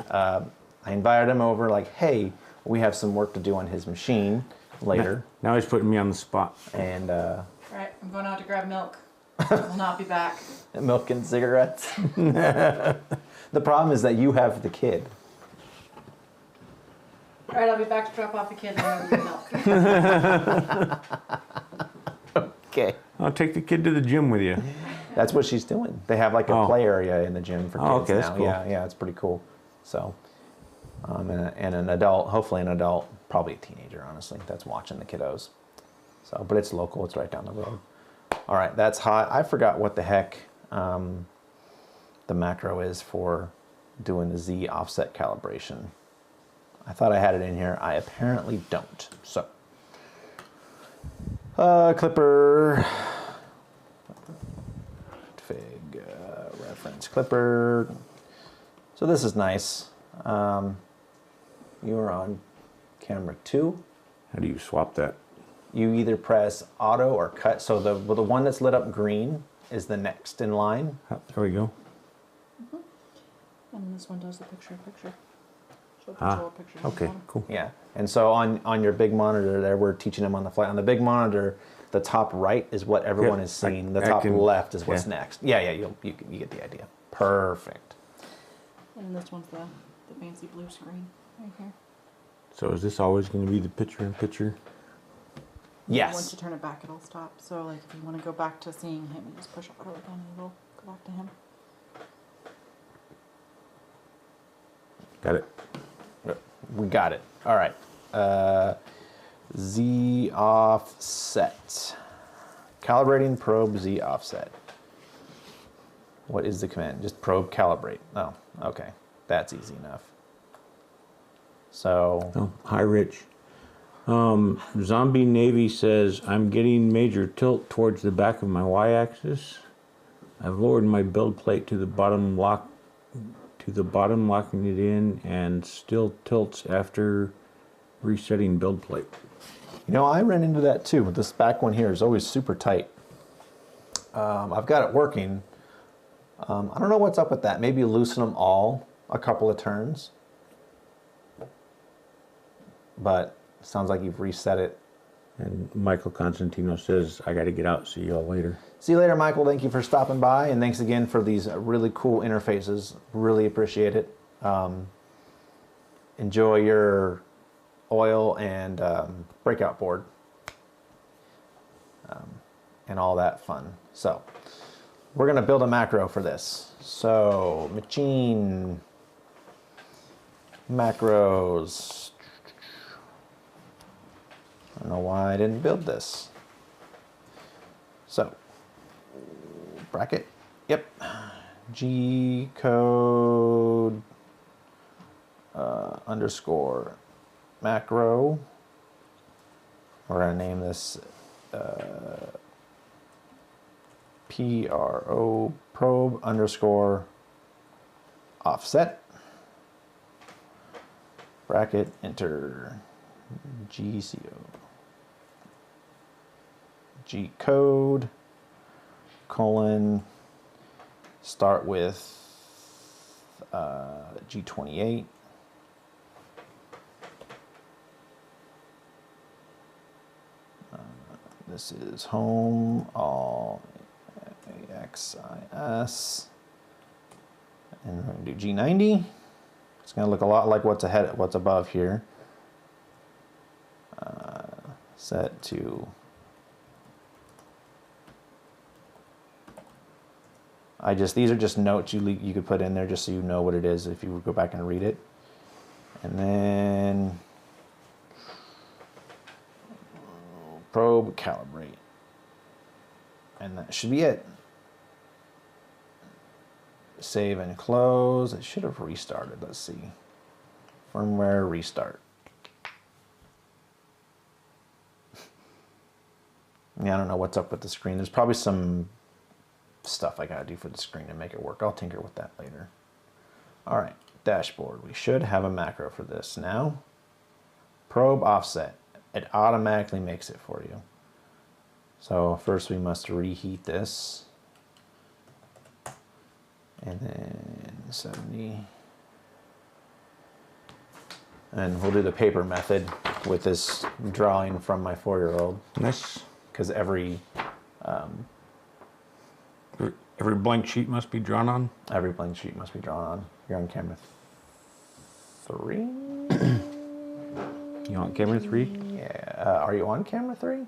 I invited him over like, hey, we have some work to do on his machine later. Now he's putting me on the spot. And All right, I'm going out to grab milk. Will not be back. milk and cigarettes. The problem is that you have the kid. All right, I'll be back to drop off the kid and I'll get milk. Okay. I'll take the kid to the gym with you. That's what she's doing. They have like a play area in the gym for kids Oh, okay, now. that's cool. Yeah, it's pretty cool. So, and an adult, hopefully an adult, probably a teenager, honestly, that's watching the kiddos. So, but it's local. It's right down the road. All right, that's hot. I forgot what the heck the macro is for doing the Z offset calibration. I thought I had it in here. I apparently don't. So, Klipper, Fig, reference, Klipper. So this is nice. You are on camera 2. How do you swap that? You either press auto or cut. So the one that's lit up green is the next in line. There we go. And this one does the picture-in-picture. So picture on the Okay, bottom. cool. Yeah, and so on your big monitor there, we're teaching them on the fly. On the big monitor, the top right is what everyone Yeah, is seeing. The I top can- left is what's yeah. next. Yeah, you get the idea. Perfect. And this one's the fancy blue screen right here. So is this always going to be the picture-in-picture? Yes. Once you turn it back, it'll stop. So, like, if you want to go back to seeing him, you just push auto again and it'll go back to him. Got it. We got it. All right. Z offset. Calibrating probe Z offset. What is the command? Just probe calibrate. Oh, okay. That's easy enough. So Oh, hi, Rich. Zombie Navy says, I'm getting major tilt towards the back of my y-axis. I've lowered my build plate to the bottom, locking it in, and still tilts after resetting build plate. you know, I ran into that too. This back one here is always super tight. I've got it working. I don't know what's up with that. Maybe loosen them all a couple of turns. But sounds like you've reset it. And Michael Constantino says, I got to get out. See you all later. See you later, Michael. Thank you for stopping by. And thanks again for these really cool interfaces. Really appreciate it. Enjoy your oil and breakout board. And all that fun. So we're going to build a macro for this. So machine macros. I don't know why I didn't build this. So bracket, yep. G code underscore macro. We're going to name this PRO probe underscore offset. Bracket, enter GCO. G code, colon, start with G28. This is home, all AXIS, and we're going to do G90. It's going to look a lot like what's above here. Set to these are just notes you could put in there just so you know what it is if you go back and read it. And then probe calibrate. And that should be it. Save and close. It should have restarted. Let's see. Firmware restart. Yeah, I don't know what's up with the screen. There's probably some stuff I gotta do for the screen to make it work. I'll tinker with that later. All right, dashboard. We should have a macro for this now. Probe offset. It automatically makes it for you. So first we must reheat this. And then 70. And we'll do the paper method with this drawing from my 4-year-old. Nice. Because every blank sheet must be drawn on. Every blank sheet must be drawn on. You're on camera 3? You on camera 3? Yeah. Are you on camera 3?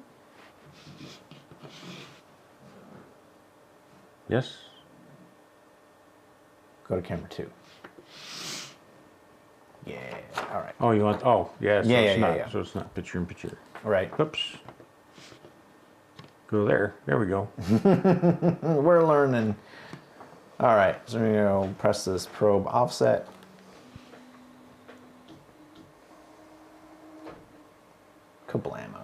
Yes. Go to camera 2. Yeah. All right. Oh, you want? Oh, yeah. So Yeah, it's yeah, not. yeah. So it's not picture in picture. All right. Oops. Go there. There we go. We're learning. All right. So we're going to press this probe offset. Kablamo.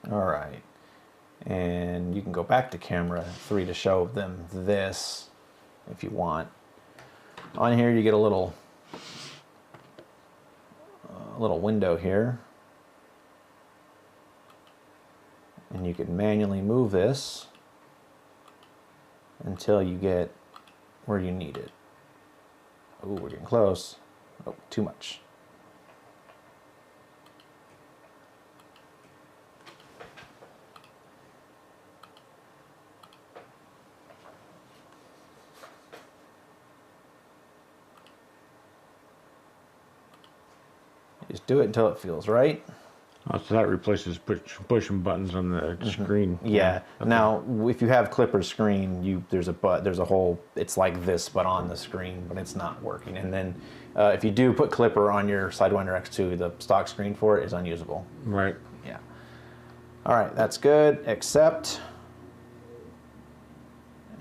All right, and you can go back to camera 3 to show them this if you want. On here you get a little window here, and you can manually move this until you get where you need it. Oh, we're getting close. Oh, too much. Just do it until it feels right. Oh, so that replaces pushing buttons on the screen. Yeah. Okay. Now, if you have Klipper's screen, there's a hole. It's like this, but on the screen, but it's not working. And then, if you do put Klipper on your Sidewinder X2, the stock screen for it is unusable. Right. Yeah. All right, that's good. Accept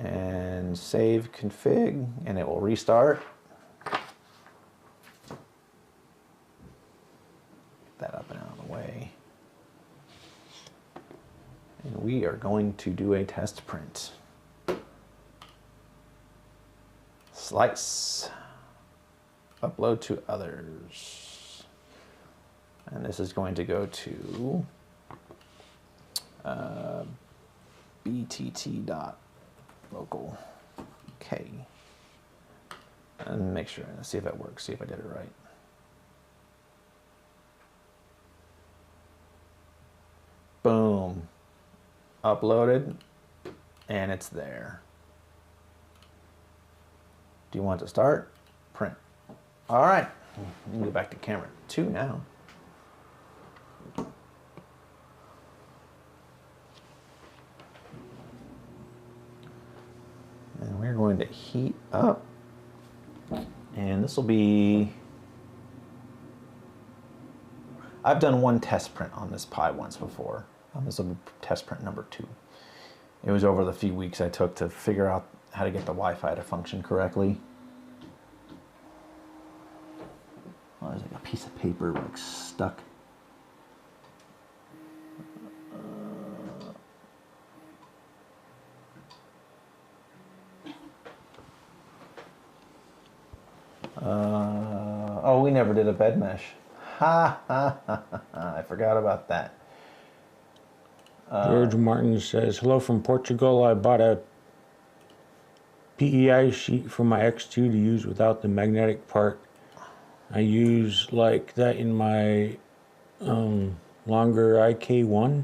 and save config, and it will restart. That up and out of the way. And we are going to do a test print. Slice. Upload to others. And this is going to go to btt.local. Okay. And make sure, let's see if that works, see if I did it right. Boom. Uploaded, and it's there. Do you want to start? Print. All right. Let me go back to camera 2 now. And we're going to heat up. And this will be... I've done one test print on this Pi once before. This will be test print number 2. It was over the few weeks I took to figure out how to get the Wi-Fi to function correctly. Oh, there's like a piece of paper like stuck. Oh, we never did a bed mesh. Ha ha ha ha! I forgot about that. George Martin says, hello from Portugal. I bought a PEI sheet for my X2 to use without the magnetic part. I use like that in my longer IK1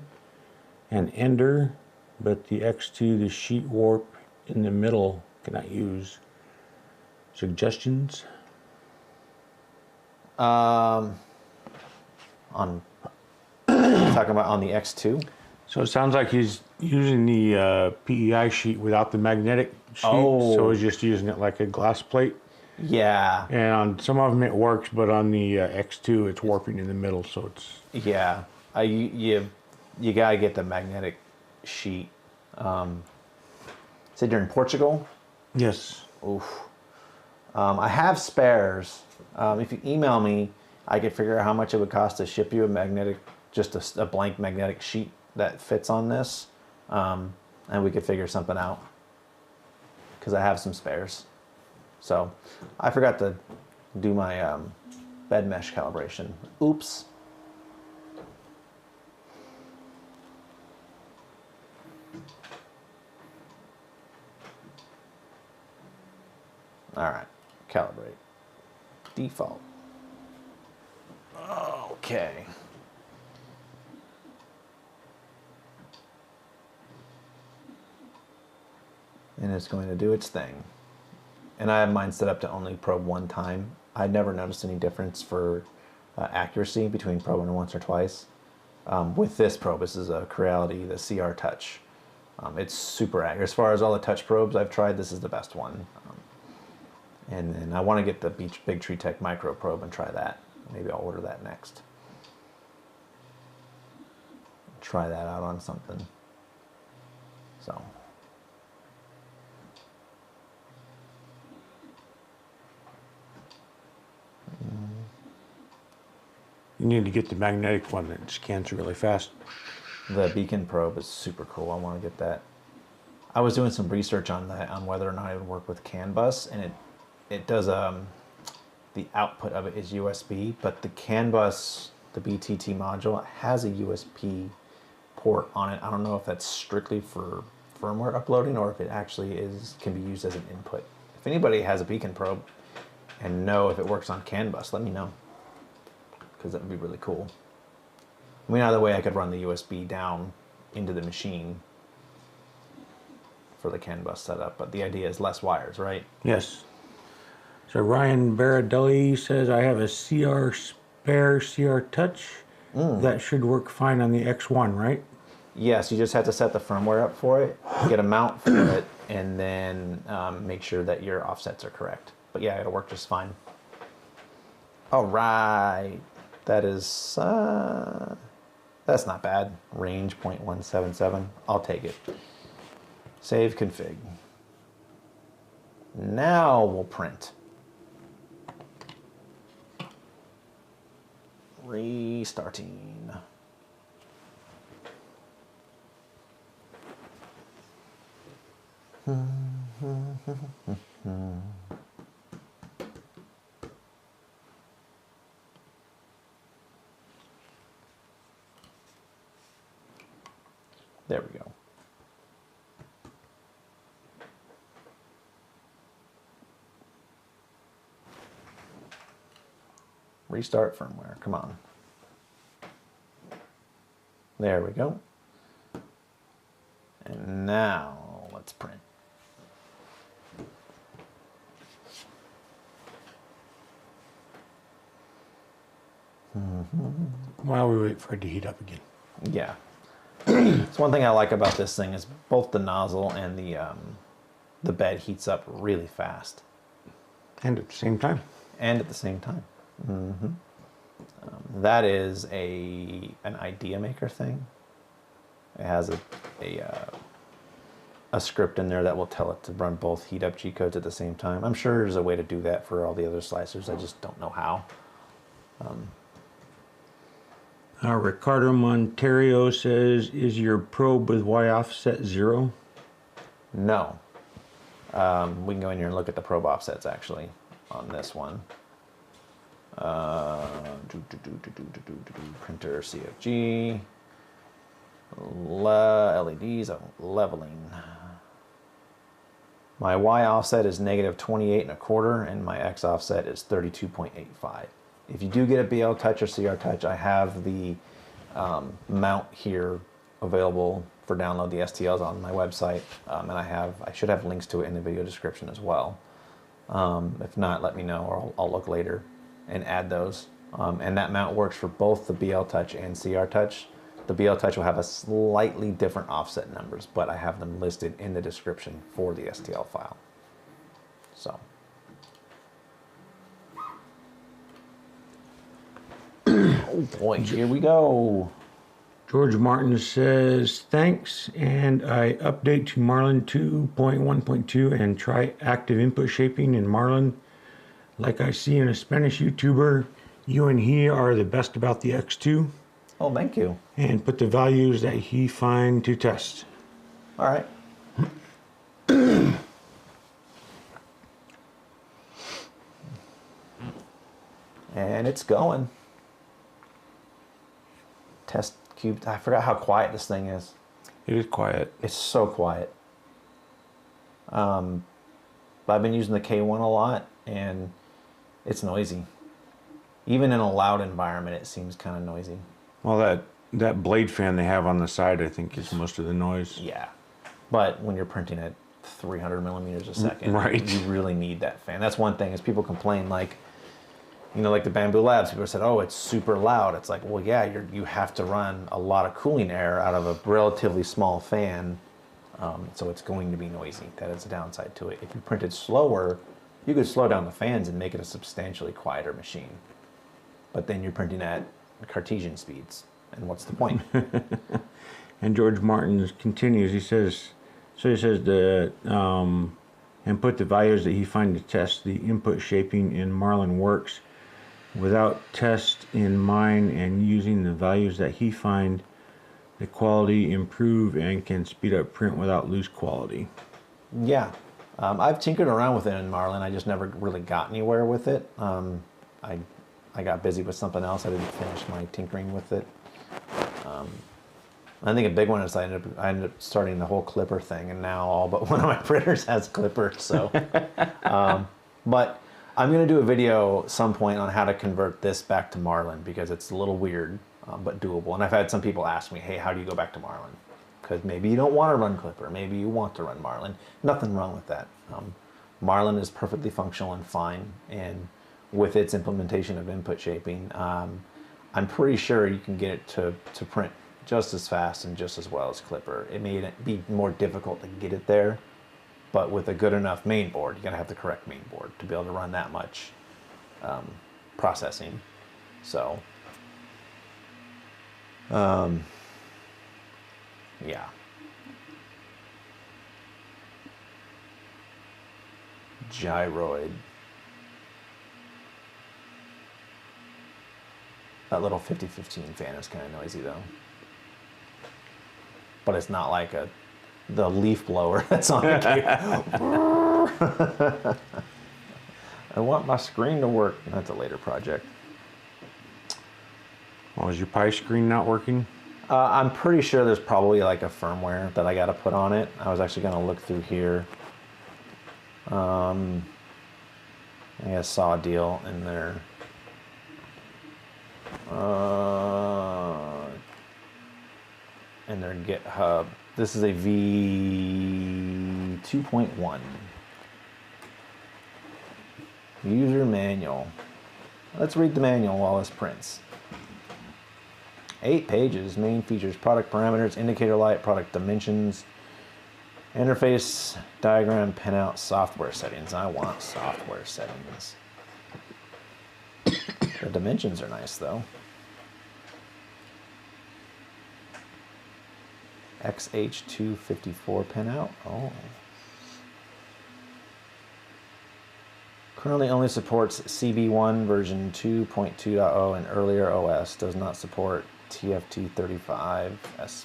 and Ender, but the X2, the sheet warp in the middle, cannot use. Suggestions? On talking about on the X2. So it sounds like he's using the PEI sheet without the magnetic sheet, Oh. so he's just using it like a glass plate. Yeah. And on some of them it works, but on the X2 it's warping in the middle, so it's... Yeah. You gotta get the magnetic sheet. Said you're in Portugal? Yes. Oof. I have spares. If you email me, I could figure out how much it would cost to ship you a magnetic, just a blank magnetic sheet that fits on this, and we could figure something out, because I have some spares. So I forgot to do my bed mesh calibration. Oops. All right, calibrate. Default. Okay. And it's going to do its thing. And I have mine set up to only probe one time. I never noticed any difference for accuracy between probing once or twice. With this probe, this is a Creality, the CR Touch. It's super accurate. As far as all the touch probes I've tried, this is the best one. And then I want to get the Bigtreetech micro probe and try that. Maybe I'll order that next. Try that out on something. So. You need to get the magnetic one that scans really fast. The beacon probe is super cool. I want to get that. I was doing some research on that, on whether or not it would work with CAN bus, and it does. The output of it is USB, but the CAN bus, the BTT module, has a USB port on it. I don't know if that's strictly for firmware uploading or if it actually can be used as an input. If anybody has a beacon probe and know if it works on CAN bus, let me know, because that would be really cool. I mean, either way, I could run the USB down into the machine for the CAN bus setup, but the idea is less wires, right? Yes. So Ryan Baradelli says, I have a spare CR Touch That should work fine on the X1, right? Yes, you just have to set the firmware up for it, get a mount for it, and then make sure that your offsets are correct. But yeah, it'll work just fine. All right, that is, that's not bad. Range 0.177, I'll take it. Save config. Now we'll print. Restarting. There we go. Restart firmware, come on. There we go. And now let's print. While we wait for it to heat up again. Yeah. It's one thing I like about this thing is both the nozzle and the bed heats up really fast. And at the same time. And at the same time. That is an idea maker thing. It has a script in there that will tell it to run both heat up G codes at the same time. I'm sure there's a way to do that for all the other slicers. I just don't know how. Ricardo Monterio says, is your probe with Y offset 0? No. We can go in here and look at the probe offsets actually on this one. Printer CFG. LEDs leveling. My Y offset is negative 28.25 and my X offset is 32.85. If you do get a BL Touch or CR Touch, I have the mount here available for download. The STLs on my website, and I should have links to it in the video description as well. If not, let me know, or I'll look later and add those. And that mount works for both the BL Touch and CR Touch. The BL Touch will have a slightly different offset numbers, but I have them listed in the description for the STL file. So. Oh boy, here we go. George Martin says, thanks, and I update to Marlin 2.1.2 and try active input shaping in Marlin. Like I see in a Spanish YouTuber, you and he are the best about the X2. Oh, thank you. And put the values that he find to test. All right. And it's going. Test cube. I forgot how quiet this thing is. It is quiet. It's so quiet. I've been using the K1 a lot, and it's noisy. Even in a loud environment, it seems kind of noisy. Well, that blade fan they have on the side, I think, is most of the noise. Yeah. But when you're printing at 300 millimeters a second, right, you really need that fan. That's one thing is people complain, like, you know, like the Bamboo Labs, people said, oh, it's super loud. It's like, well, yeah, you have to run a lot of cooling air out of a relatively small fan, so it's going to be noisy. That is a downside to it. If you printed slower, you could slow down the fans and make it a substantially quieter machine. But then you're printing at Cartesian speeds, and what's the point? And George Martin continues, he says that, and put the values that he finds to test. The input shaping in Marlin works without test in mind, and using the values that he find, the quality improve and can speed up print without lose quality. Yeah, I've tinkered around with it in Marlin. I just never really got anywhere with it. I got busy with something else. I didn't finish my tinkering with it. I think a big one is I ended up starting the whole Klipper thing, and now all but one of my printers has Klipper. So, but I'm going to do a video some point on how to convert this back to Marlin, because it's a little weird, but doable. And I've had some people ask me, hey, how do you go back to Marlin? Because maybe you don't want to run Klipper. Maybe you want to run Marlin. Nothing wrong with that. Marlin is perfectly functional and fine. And with its implementation of input shaping, I'm pretty sure you can get it to print just as fast and just as well as Klipper. It may be more difficult to get it there, but with a good enough main board, you're gonna have the correct main board to be able to run that much processing. So, yeah. Gyroid. That little 5015 fan is kind of noisy though. But it's not like the leaf blower that's on the cable. I want my screen to work. That's a later project. Oh, is your Pi screen not working? I'm pretty sure there's probably like a firmware that I got to put on it. I was actually going to look through here. I saw a deal in there. In their GitHub. This is a V2.1. User manual. Let's read the manual while this prints. 8 pages. Main features, product parameters, indicator light, product dimensions, interface, diagram, pinout, software settings. I want software settings. The dimensions are nice though. XH254 pinout. Oh. Currently only supports CB1 version 2.2.0 and earlier OS. Does not support TFT35S.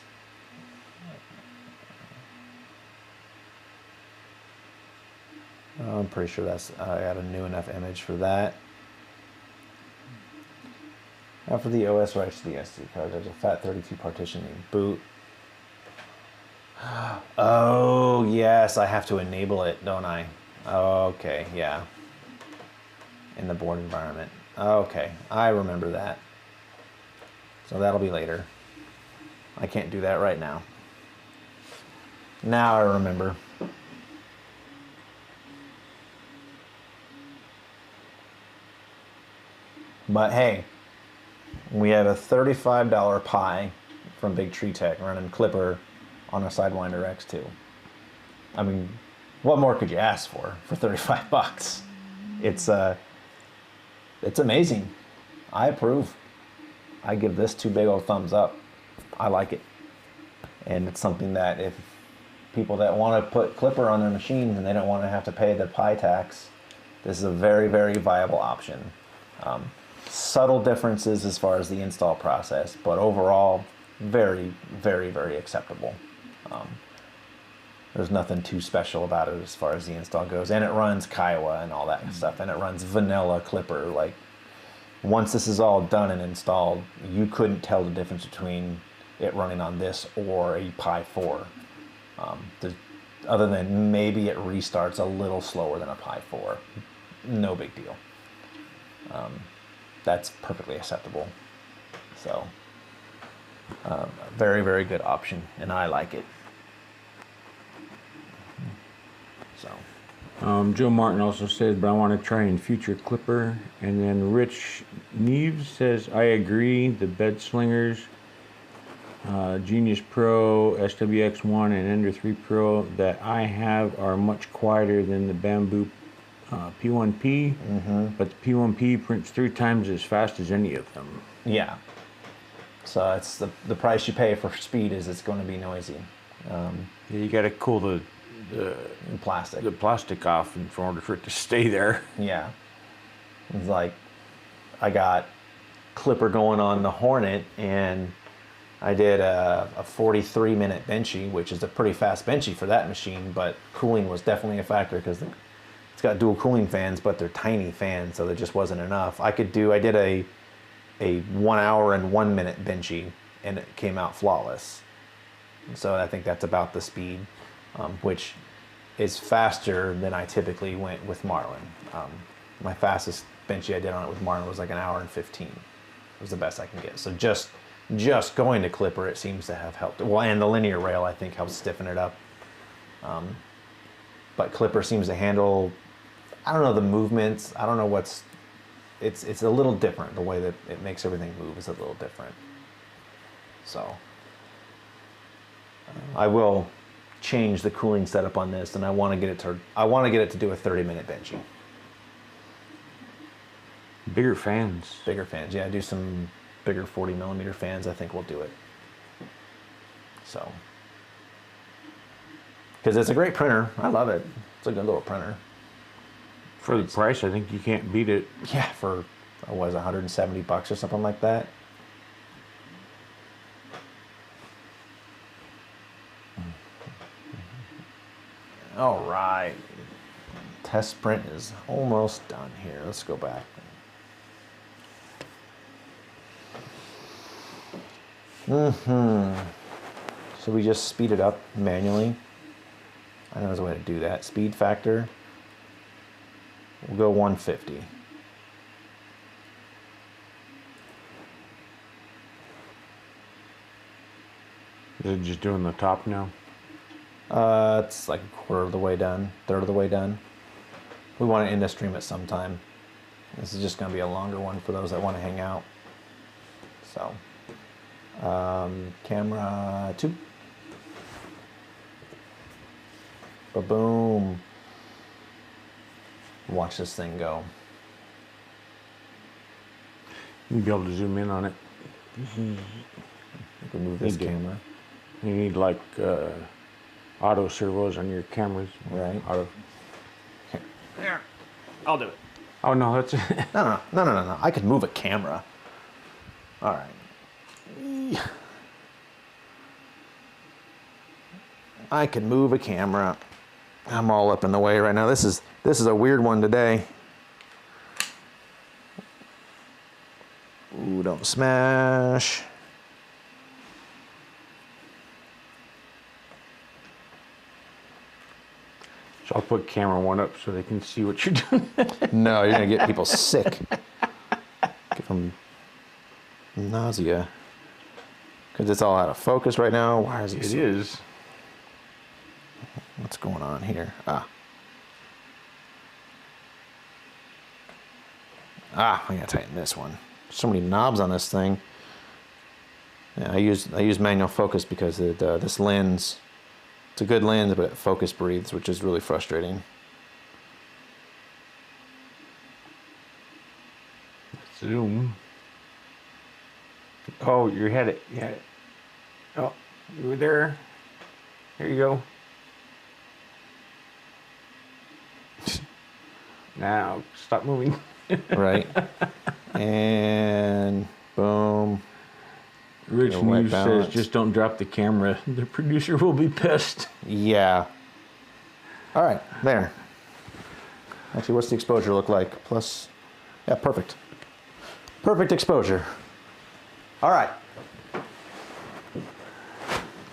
I'm pretty sure that's I got a new enough image for that. After the OS writes to the SD card, there's a FAT32 partitioning. Boot. Oh, yes, I have to enable it, don't I? Okay, yeah. In the board environment. Okay, I remember that. So that'll be later. I can't do that right now. Now I remember. But hey, we have a $35 Pi from Bigtreetech running Klipper on a Sidewinder X2. I mean, what more could you ask for 35 bucks? It's amazing. I approve. I give this 2 big old thumbs up. I like it. And it's something that if people that want to put Klipper on their machine and they don't want to have to pay the Pi tax, this is a very, very viable option. Subtle differences as far as the install process, but overall, very, very, very acceptable. There's nothing too special about it as far as the install goes. And it runs Kiowa and all that stuff, and it runs vanilla Klipper. Like, once this is all done and installed, you couldn't tell the difference between it running on this or a Pi 4. Other than maybe it restarts a little slower than a Pi 4. No big deal. That's perfectly acceptable. So, very, very good option, and I like it. So, Joe Martin also says, but I want to try in future Klipper. And then Rich Neves says, I agree. The bed slingers, Genius Pro, SWX1, and Ender 3 Pro that I have are much quieter than the Bamboo P1P, but the P1P prints 3 times as fast as any of them. yeah. So it's the price you pay for speed is it's going to be noisy. Yeah, you got to cool the Plastic off in order for it to stay there. Yeah. It's like I got Klipper going on the Hornet, and I did a 43-minute benchy, which is a pretty fast benchy for that machine, but cooling was definitely a factor because it's got dual cooling fans, but they're tiny fans, so there just wasn't enough. I did a 1 hour and 1 minute benchy, and it came out flawless. So I think that's about the speed, which is faster than I typically went with Marlin. My fastest benchy I did on it with Marlin was like 1 hour and 15. It was the best I can get. So just going to Klipper, it seems to have helped. Well, and the linear rail, I think, helps stiffen it up. But Klipper seems to handle, I don't know, the movements. I don't know it's a little different. The way that it makes everything move is a little different. So I will change the cooling setup on this, and I want to get it to do a 30-minute benchy. Bigger fans. Bigger fans, yeah. Do some bigger 40mm fans. I think we'll do it. So, because it's a great printer. I love it. It's a good little printer. For the price, I think you can't beat it. Yeah, for what is it, $170 or something like that. All right. Test sprint is almost done here. Let's go back. Should we just speed it up manually? I know there's a way to do that. Speed factor. We'll go 150. Is it just doing the top now? It's like a quarter of the way done, third of the way done. We want to end the stream at some time. This is just going to be a longer one for those that want to hang out. So, camera 2. Ba-boom. Watch this thing go. You'll be able to zoom in on it. You can move this camera. You need like auto servos on your cameras. Right. Auto. There. I'll do it. Oh no, that's No. I could move a camera. All right. I can move a camera. I'm all up in the way right now. This is a weird one today. Ooh, don't smash. So I'll put camera 1 up so they can see what you're doing. No, you're gonna get people sick. Give them nausea. Because it's all out of focus right now. Why is it? It is. What's going on here? I gotta tighten this one. So many knobs on this thing. Yeah, I use manual focus because this lens, it's a good lens, but it focus breathes, which is really frustrating. Zoom. Oh, you had it. You had it. Oh, you were there. Here you go. Now, stop moving. Right. And boom. Rich White News balance. says, just don't drop the camera. The producer will be pissed. Yeah. All right, there. Actually, what's the exposure look like? Plus, yeah, perfect. Perfect exposure. All right.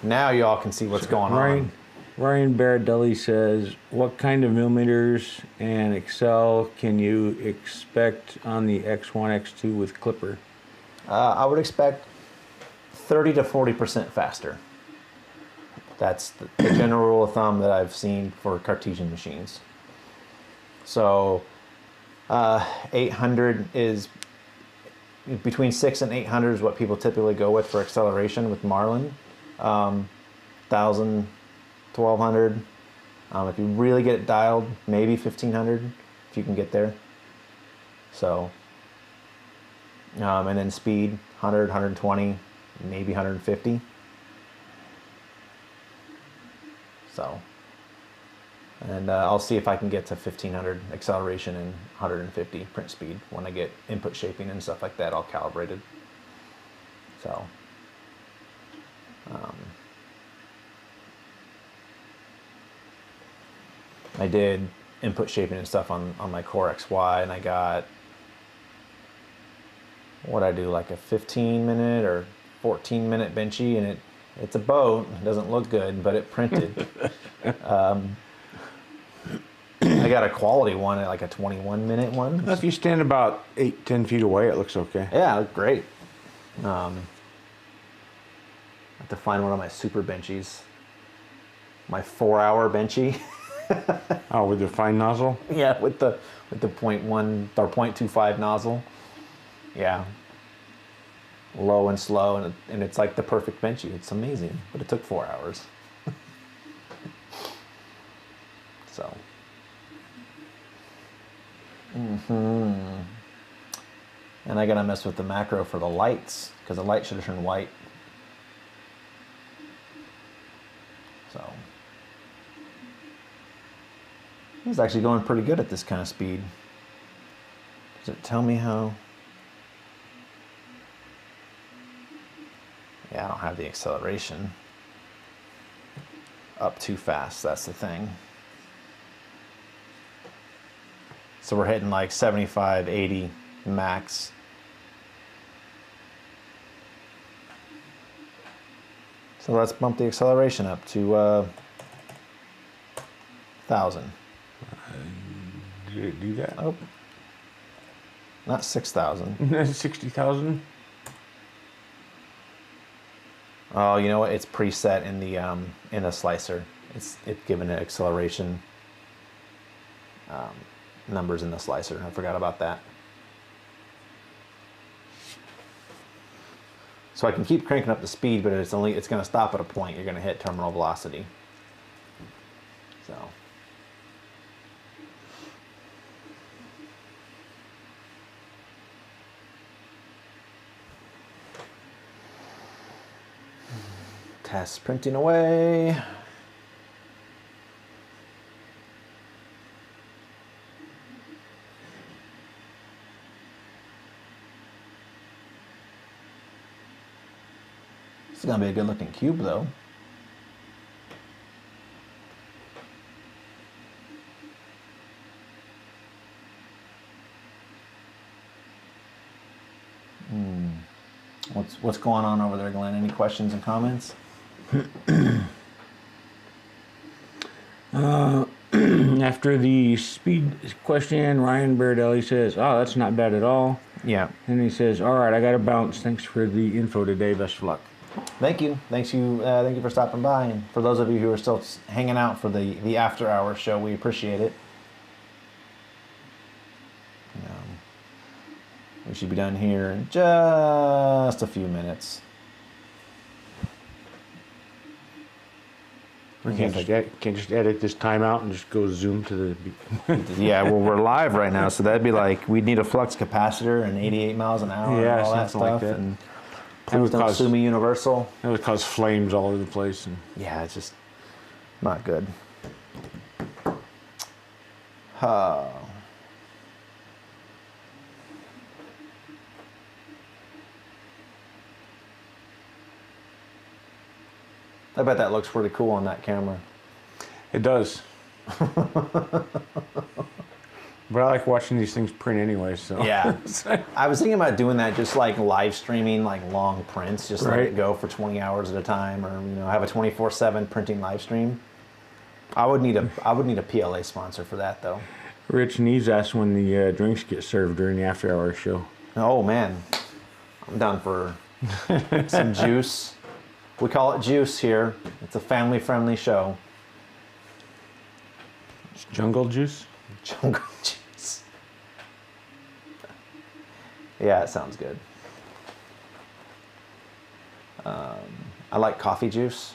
Now you all can see what's going on. Ryan Baradelli says, what kind of millimeters and Excel can you expect on the X1, X2 with Klipper? I would expect 30 to 40% faster. That's the general rule of thumb that I've seen for Cartesian machines. So 800 is, between 600 and 800 is what people typically go with for acceleration with Marlin. 1,000, 1,200. If you really get it dialed, maybe 1,500 if you can get there. So, and then speed, 100, 120, maybe 150. So, and I'll see if I can get to 1,500 acceleration and 150 print speed when I get input shaping and stuff like that all calibrated. So, I did input shaping and stuff on my Core XY, and I got, what I do, like a 15-minute or 14-minute benchy, and it's a boat. It doesn't look good, but it printed. I got a quality one at like a 21-minute one. If you stand about 8-10 feet away, it looks okay. Yeah, it looked great. I have to find one of my super benchies. My 4-hour benchy. Oh, with the fine nozzle? Yeah, with the 0.1 or 0.25 nozzle. Yeah. Low and slow, and it's like the perfect benchy. It's amazing, but it took 4 hours. So. And I gotta mess with the macro for the lights, because the light should have turned white. So. It's actually going pretty good at this kind of speed. Does it tell me how? Yeah, I don't have the acceleration up too fast, that's the thing. So we're hitting like 75, 80 max. So let's bump the acceleration up to 1,000. Did it do that? Oh, not 6,000. 60,000? Oh, you know what? It's preset in the slicer. It's given an acceleration numbers in the slicer. I forgot about that. So I can keep cranking up the speed, but it's going to stop at a point. You're going to hit terminal velocity. So. Test printing away. This is going to be a good looking cube though. What's going on over there, Glenn? Any questions and comments? After the speed question, Ryan Bardelli says, "Oh, that's not bad at all." Yeah. And he says, "All right, I got to bounce. Thanks for the info today. Best of luck." Thank you. Thank you for stopping by. And for those of you who are still hanging out for the after hour show, we appreciate it. We should be done here in just a few minutes. We can't just edit this time out and just go zoom to the... Yeah, well, we're live right now, so that'd be like, we'd need a flux capacitor and 88 miles an hour Yeah, and all that something stuff. like that. And That please would don't cause- sue me, Universal. That would cause flames all over the place. And Yeah, it's just not good. I bet that looks pretty cool on that camera. it does. But I like watching these things print anyway, so... Yeah. I was thinking about doing that, just like live streaming like long prints, just let Right. it go for 20 hours at a time, or have a 24/7 printing live stream. I would need a PLA sponsor for that though. Rich Neves asked when the drinks get served during the after-hours show. Oh man, I'm down for some juice. We call it juice here. It's a family-friendly show. It's jungle juice? Jungle juice. Yeah, it sounds good. I like coffee juice.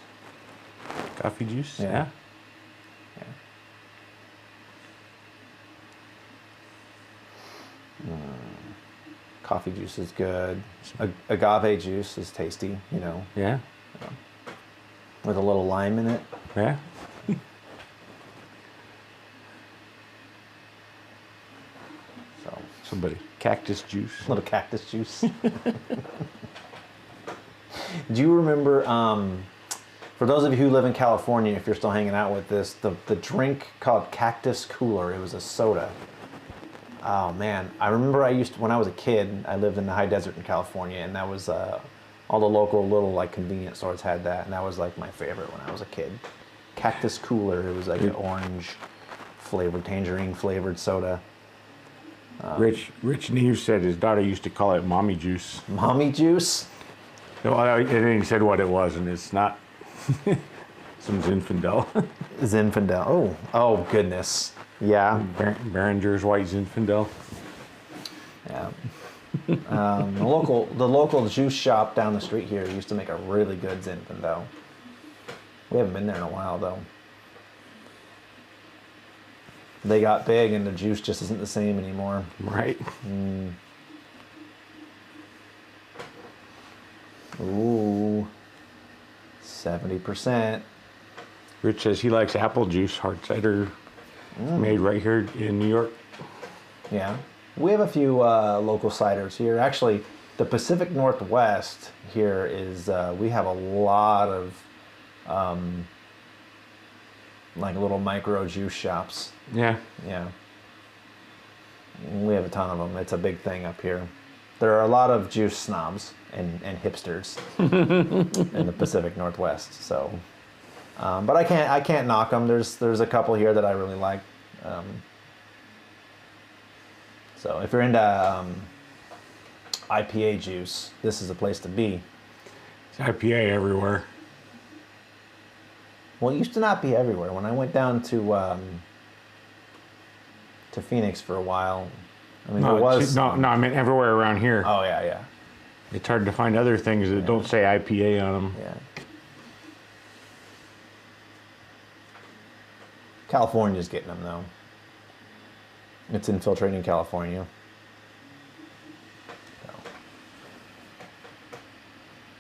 Coffee juice? Yeah. Coffee juice is good. Agave juice is tasty, Yeah? with a little lime in it. Yeah? So, Somebody. Cactus juice. a little cactus juice. Do you remember, for those of you who live in California, if you're still hanging out with this, the drink called Cactus Cooler, it was a soda. Oh man, I remember when I was a kid, I lived in the high desert in California, and that was, all the local little like convenience stores had that, and that was like my favorite when I was a kid. Cactus Cooler, it was like an orange flavored, tangerine flavored soda. Rich Neves said his daughter used to call it mommy juice. Mommy juice? And then he said what it was, and it's not... it's some Zinfandel. Zinfandel. Oh goodness. Yeah. Behringer's White Zinfandel. Yeah. The local juice shop down the street here used to make a really good Zinfandel. We haven't been there in a while though. They got big and the juice just isn't the same anymore. Right. Ooh. 70%. Rich says he likes apple juice, hard cider, made right here in New York. Yeah. We have a few local ciders here. Actually, the Pacific Northwest here is, we have a lot of like little micro juice shops. Yeah. Yeah. We have a ton of them. It's a big thing up here. There are a lot of juice snobs and hipsters in the Pacific Northwest. So, but I can't knock them. There's a couple here that I really like. So if you're into IPA juice, this is a place to be. It's IPA everywhere. Well, it used to not be everywhere. When I went down to Phoenix for a while, I mean, there was... No, I mean everywhere around here. Oh, yeah, yeah. It's hard to find other things that don't say IPA on them. Yeah. California's getting them, though. It's infiltrating California. So.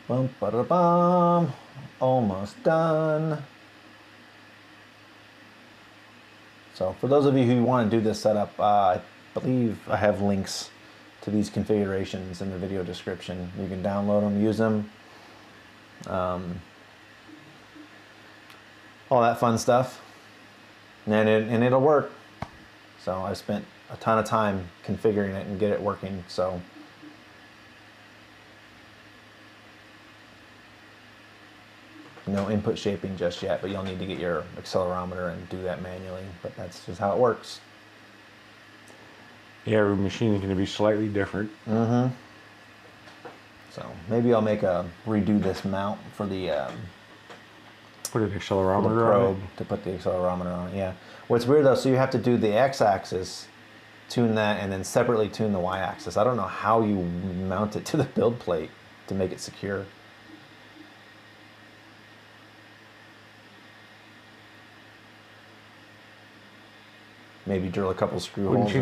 Bum, ba-da-bum. Almost done. So for those of you who want to do this setup, I believe I have links to these configurations in the video description. You can download them, use them. All that fun stuff. And it'll work. So I spent a ton of time configuring it and get it working. So no input shaping just yet, but you'll need to get your accelerometer and do that manually. But that's just how it works. Yeah, every machine is going to be slightly different. Mm-hmm. So maybe I'll redo this mount for the Put an for accelerometer the on probe it. to put the accelerometer on it. Yeah. What's weird though, so you have to do the x-axis, tune that, and then separately tune the y-axis. I don't know how you mount it to the build plate to make it secure. Maybe drill a couple screw holes.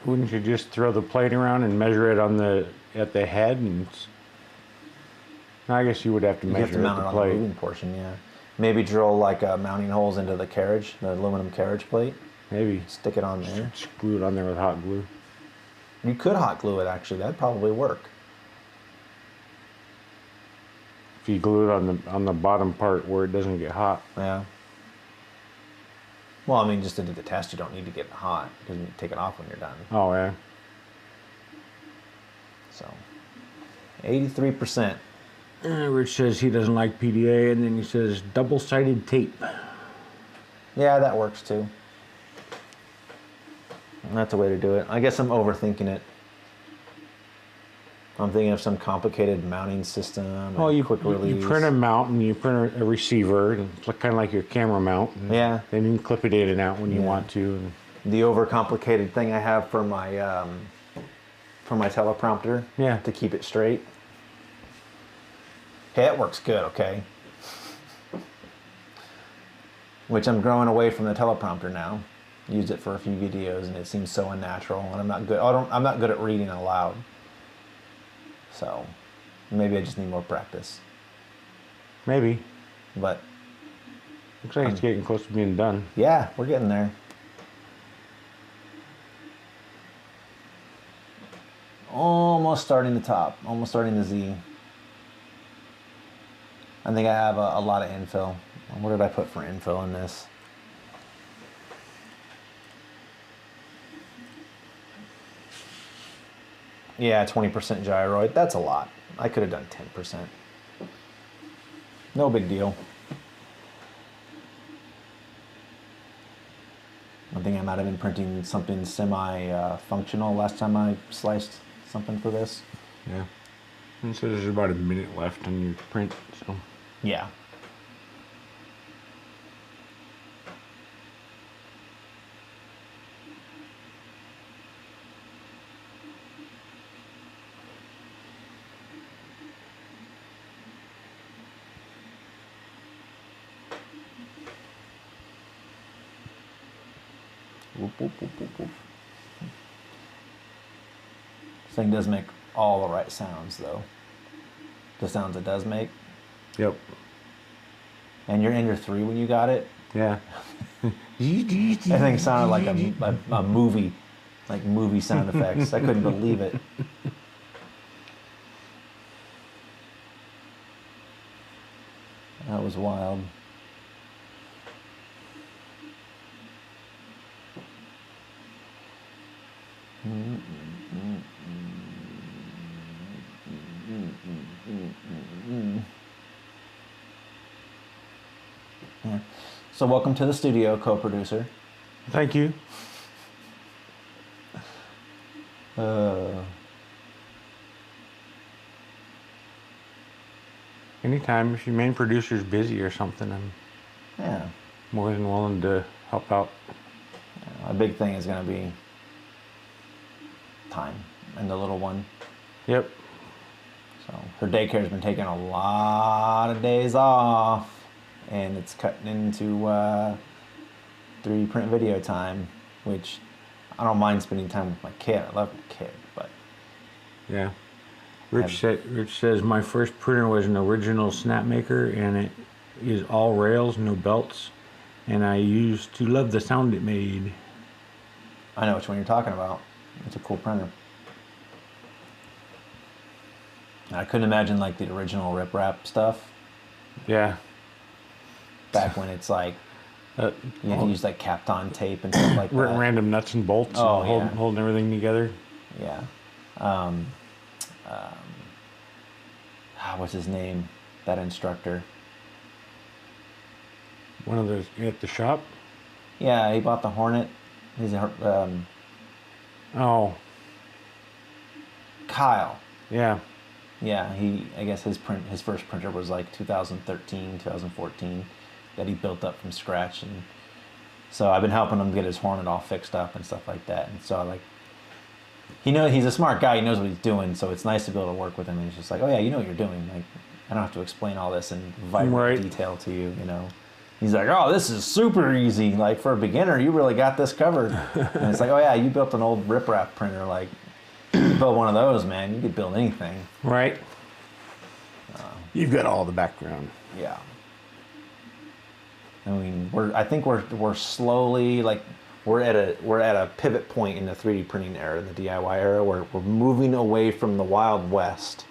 Wouldn't you just throw the plate around and measure it at the head? And I guess you would have to You have measure to mount at it the on the plate. moving portion, yeah. Maybe drill like mounting holes into the carriage, the aluminum carriage plate. Maybe Stick it on there. glue it on there with hot glue. You could hot glue it actually. That'd probably work. If you glue it on the bottom part where it doesn't get hot. Yeah. Well, I mean, just to do the test, you don't need to get it hot because you take it off when you're done. Oh yeah. So, 83%. Rich says he doesn't like PDA, and then he says double-sided tape. Yeah, that works too. That's a way to do it. I guess I'm overthinking it. I'm thinking of some complicated mounting system. Well, you quick release. You print a mount and you print a receiver, and it's kind of like your camera mount. And Yeah. Then you can clip it in and out when you want to. And The overcomplicated thing I have for my teleprompter. Yeah. To keep it straight. Hey, it works good. Okay. Which I'm growing away from the teleprompter now. Used it for a few videos and it seems so unnatural, and I'm not good. I'm not good at reading aloud. So maybe I just need more practice. maybe. But Looks like it's getting close to being done. yeah, we're getting there. Almost starting the top. Almost starting the Z. I think I have a lot of infill. What did I put for infill in this? Yeah, 20% gyroid. That's a lot. I could have done 10%. No big deal. I think I might have been printing something semi-functional last time I sliced something for this. Yeah. And so there's about a minute left on your print, so. Yeah. Whoop, whoop, whoop, whoop, whoop. This thing does make all the right sounds, though. The sounds it does make. Yep. And you're in your 3 when you got it. Yeah. That thing sounded like a movie, like movie sound effects. I couldn't believe it. That was wild. Yeah. So welcome to the studio, co-producer. Thank you. Anytime if your main producer's busy or something, I'm Yeah. more than willing to help out. A big thing is going to be time and the little one. Yep. So her daycare's been taking a lot of days off, and it's cutting into 3D print video time, which I don't mind spending time with my kid. I love my kid, but Yeah. Rich says my first printer was an original snap maker, and it is all rails, no belts, and I used to love the sound it made. I know which one you're talking about. It's a cool printer. I couldn't imagine like the original riprap stuff Yeah. back when it's like you had to use like Kapton tape and stuff like that. Random nuts and bolts, Oh, and yeah. holding everything together. Yeah. What's his name? That instructor. One of those at the shop. Yeah, he bought the Hornet. He's Oh, Kyle. yeah. Yeah, I guess his first printer was like 2013, 2014 that he built up from scratch, and so I've been helping him get his Hornet all fixed up and stuff like that. And so like he's a smart guy, he knows what he's doing, so it's nice to be able to work with him, and he's just like, "Oh yeah, you know what you're doing. Like I don't have to explain all this in vibrant detail to you, you know." He's like, "Oh, this is super easy. Like for a beginner, you really got this covered." And it's like, "Oh yeah, you built an old riprap printer. Like you built one of those, man. You could build anything." Right. You've got all the background. Yeah. I mean, I think we're slowly like we're at a pivot point in the 3D printing era, the DIY era, where we're moving away from the Wild West,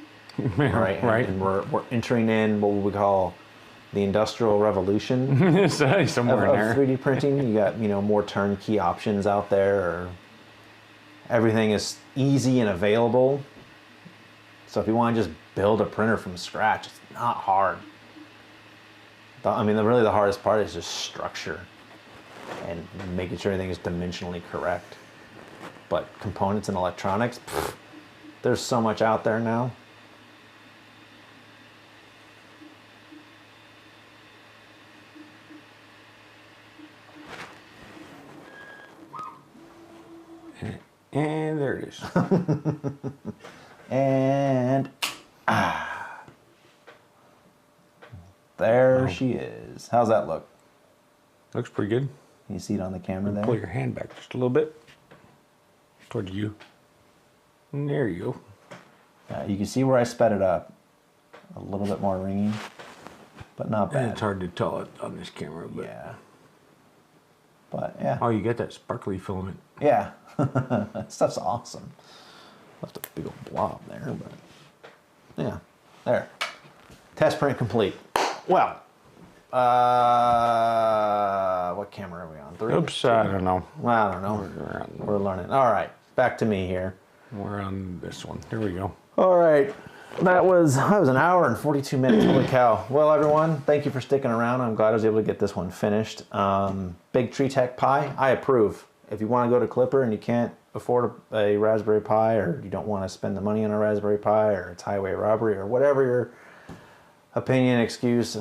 right? Right. And we're entering in what we would call the Industrial Revolution Somewhere in there. of 3D printing. You got more turnkey options out there, or everything is easy and available. So if you want to just build a printer from scratch, it's not hard. I mean, really the hardest part is just structure and making sure everything is dimensionally correct. But components and electronics, there's so much out there now. And there it is. And there she is. How's that look? Looks pretty good. Can you see it on the camera there? Pull your hand back just a little bit towards you. And there you go. You can see where I sped it up. A little bit more ringing, but not bad. It's hard to tell it on this camera, but Yeah. But yeah. oh, you get that sparkly filament. Yeah. That stuff's awesome. Left a big old blob there, but yeah. There. Test print complete. Well, what camera are we on? 3? Oops, I don't know. Well, I don't know. We're learning. All right, back to me here. We're on this one. There we go. All right. That was an hour and 42 minutes. Holy cow. Well, everyone, thank you for sticking around. I'm glad I was able to get this one finished. Bigtreetech Pi, I approve. If you want to go to Klipper and you can't afford a Raspberry Pi, or you don't want to spend the money on a Raspberry Pi, or it's highway robbery, or whatever your opinion, excuse,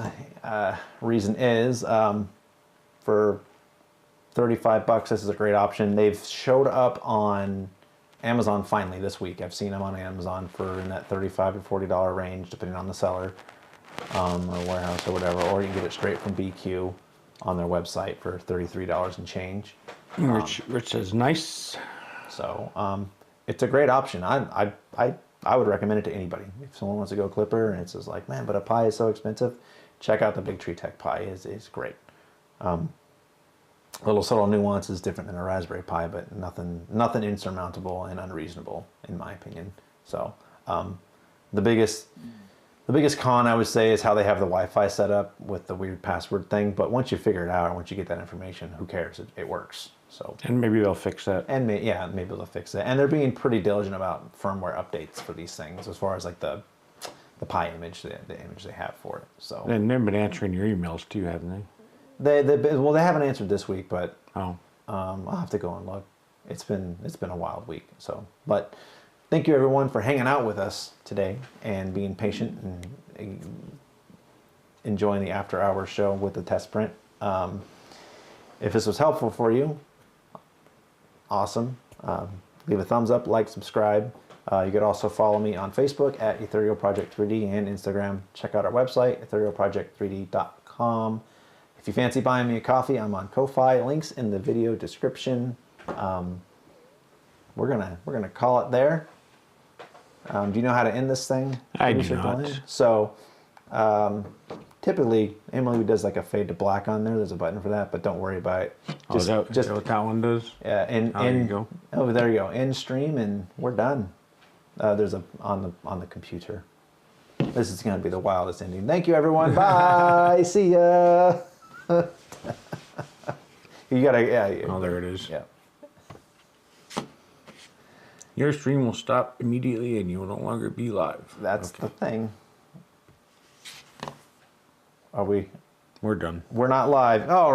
reason is, for $35, this is a great option. They've showed up on Amazon finally this week. I've seen them on Amazon for in that $35 to $40 range, depending on the seller, or warehouse or whatever, or you can get it straight from BQ. on their website for $33 and change. Rich says nice. So it's a great option. I would recommend it to anybody. If someone wants to go Klipper and it's just like, man, but a Pi is so expensive, check out the Bigtreetech Pi. Is great. Little subtle nuances different than a Raspberry Pi, but nothing insurmountable and unreasonable in my opinion. So the biggest con I would say is how they have the Wi-Fi set up with the weird password thing. But once you figure it out, once you get that information, who cares? It works. So And maybe they'll fix that. and maybe they'll fix it. And they're being pretty diligent about firmware updates for these things, as far as like the Pi image, the image they have for it. So And they've been answering your emails too, haven't they? they haven't answered this week, but Oh. I'll have to go and look. It's been a wild week. So, but thank you everyone for hanging out with us today and being patient and enjoying the after hours show with the test print. If this was helpful for you, awesome. Leave a thumbs up, like, subscribe. You could also follow me on Facebook at Ethereal Project 3D and Instagram. Check out our website, etherealproject3d.com. If you fancy buying me a coffee, I'm on Ko-Fi. Links in the video description. We're gonna call it there. Do you know how to end this thing? I do not. So typically Emily does like a fade to black on there. There's a button for that, but don't worry about it. Is that what that one does? Yeah, There you go. Oh, there you go. End stream, and we're done. There's a on the computer. This is gonna be the wildest ending. Thank you, everyone. Bye. See ya. You gotta Oh, there it is. yeah. Your stream will stop immediately and you will no longer be live. That's the thing. Are we? We're done. We're not live. Oh.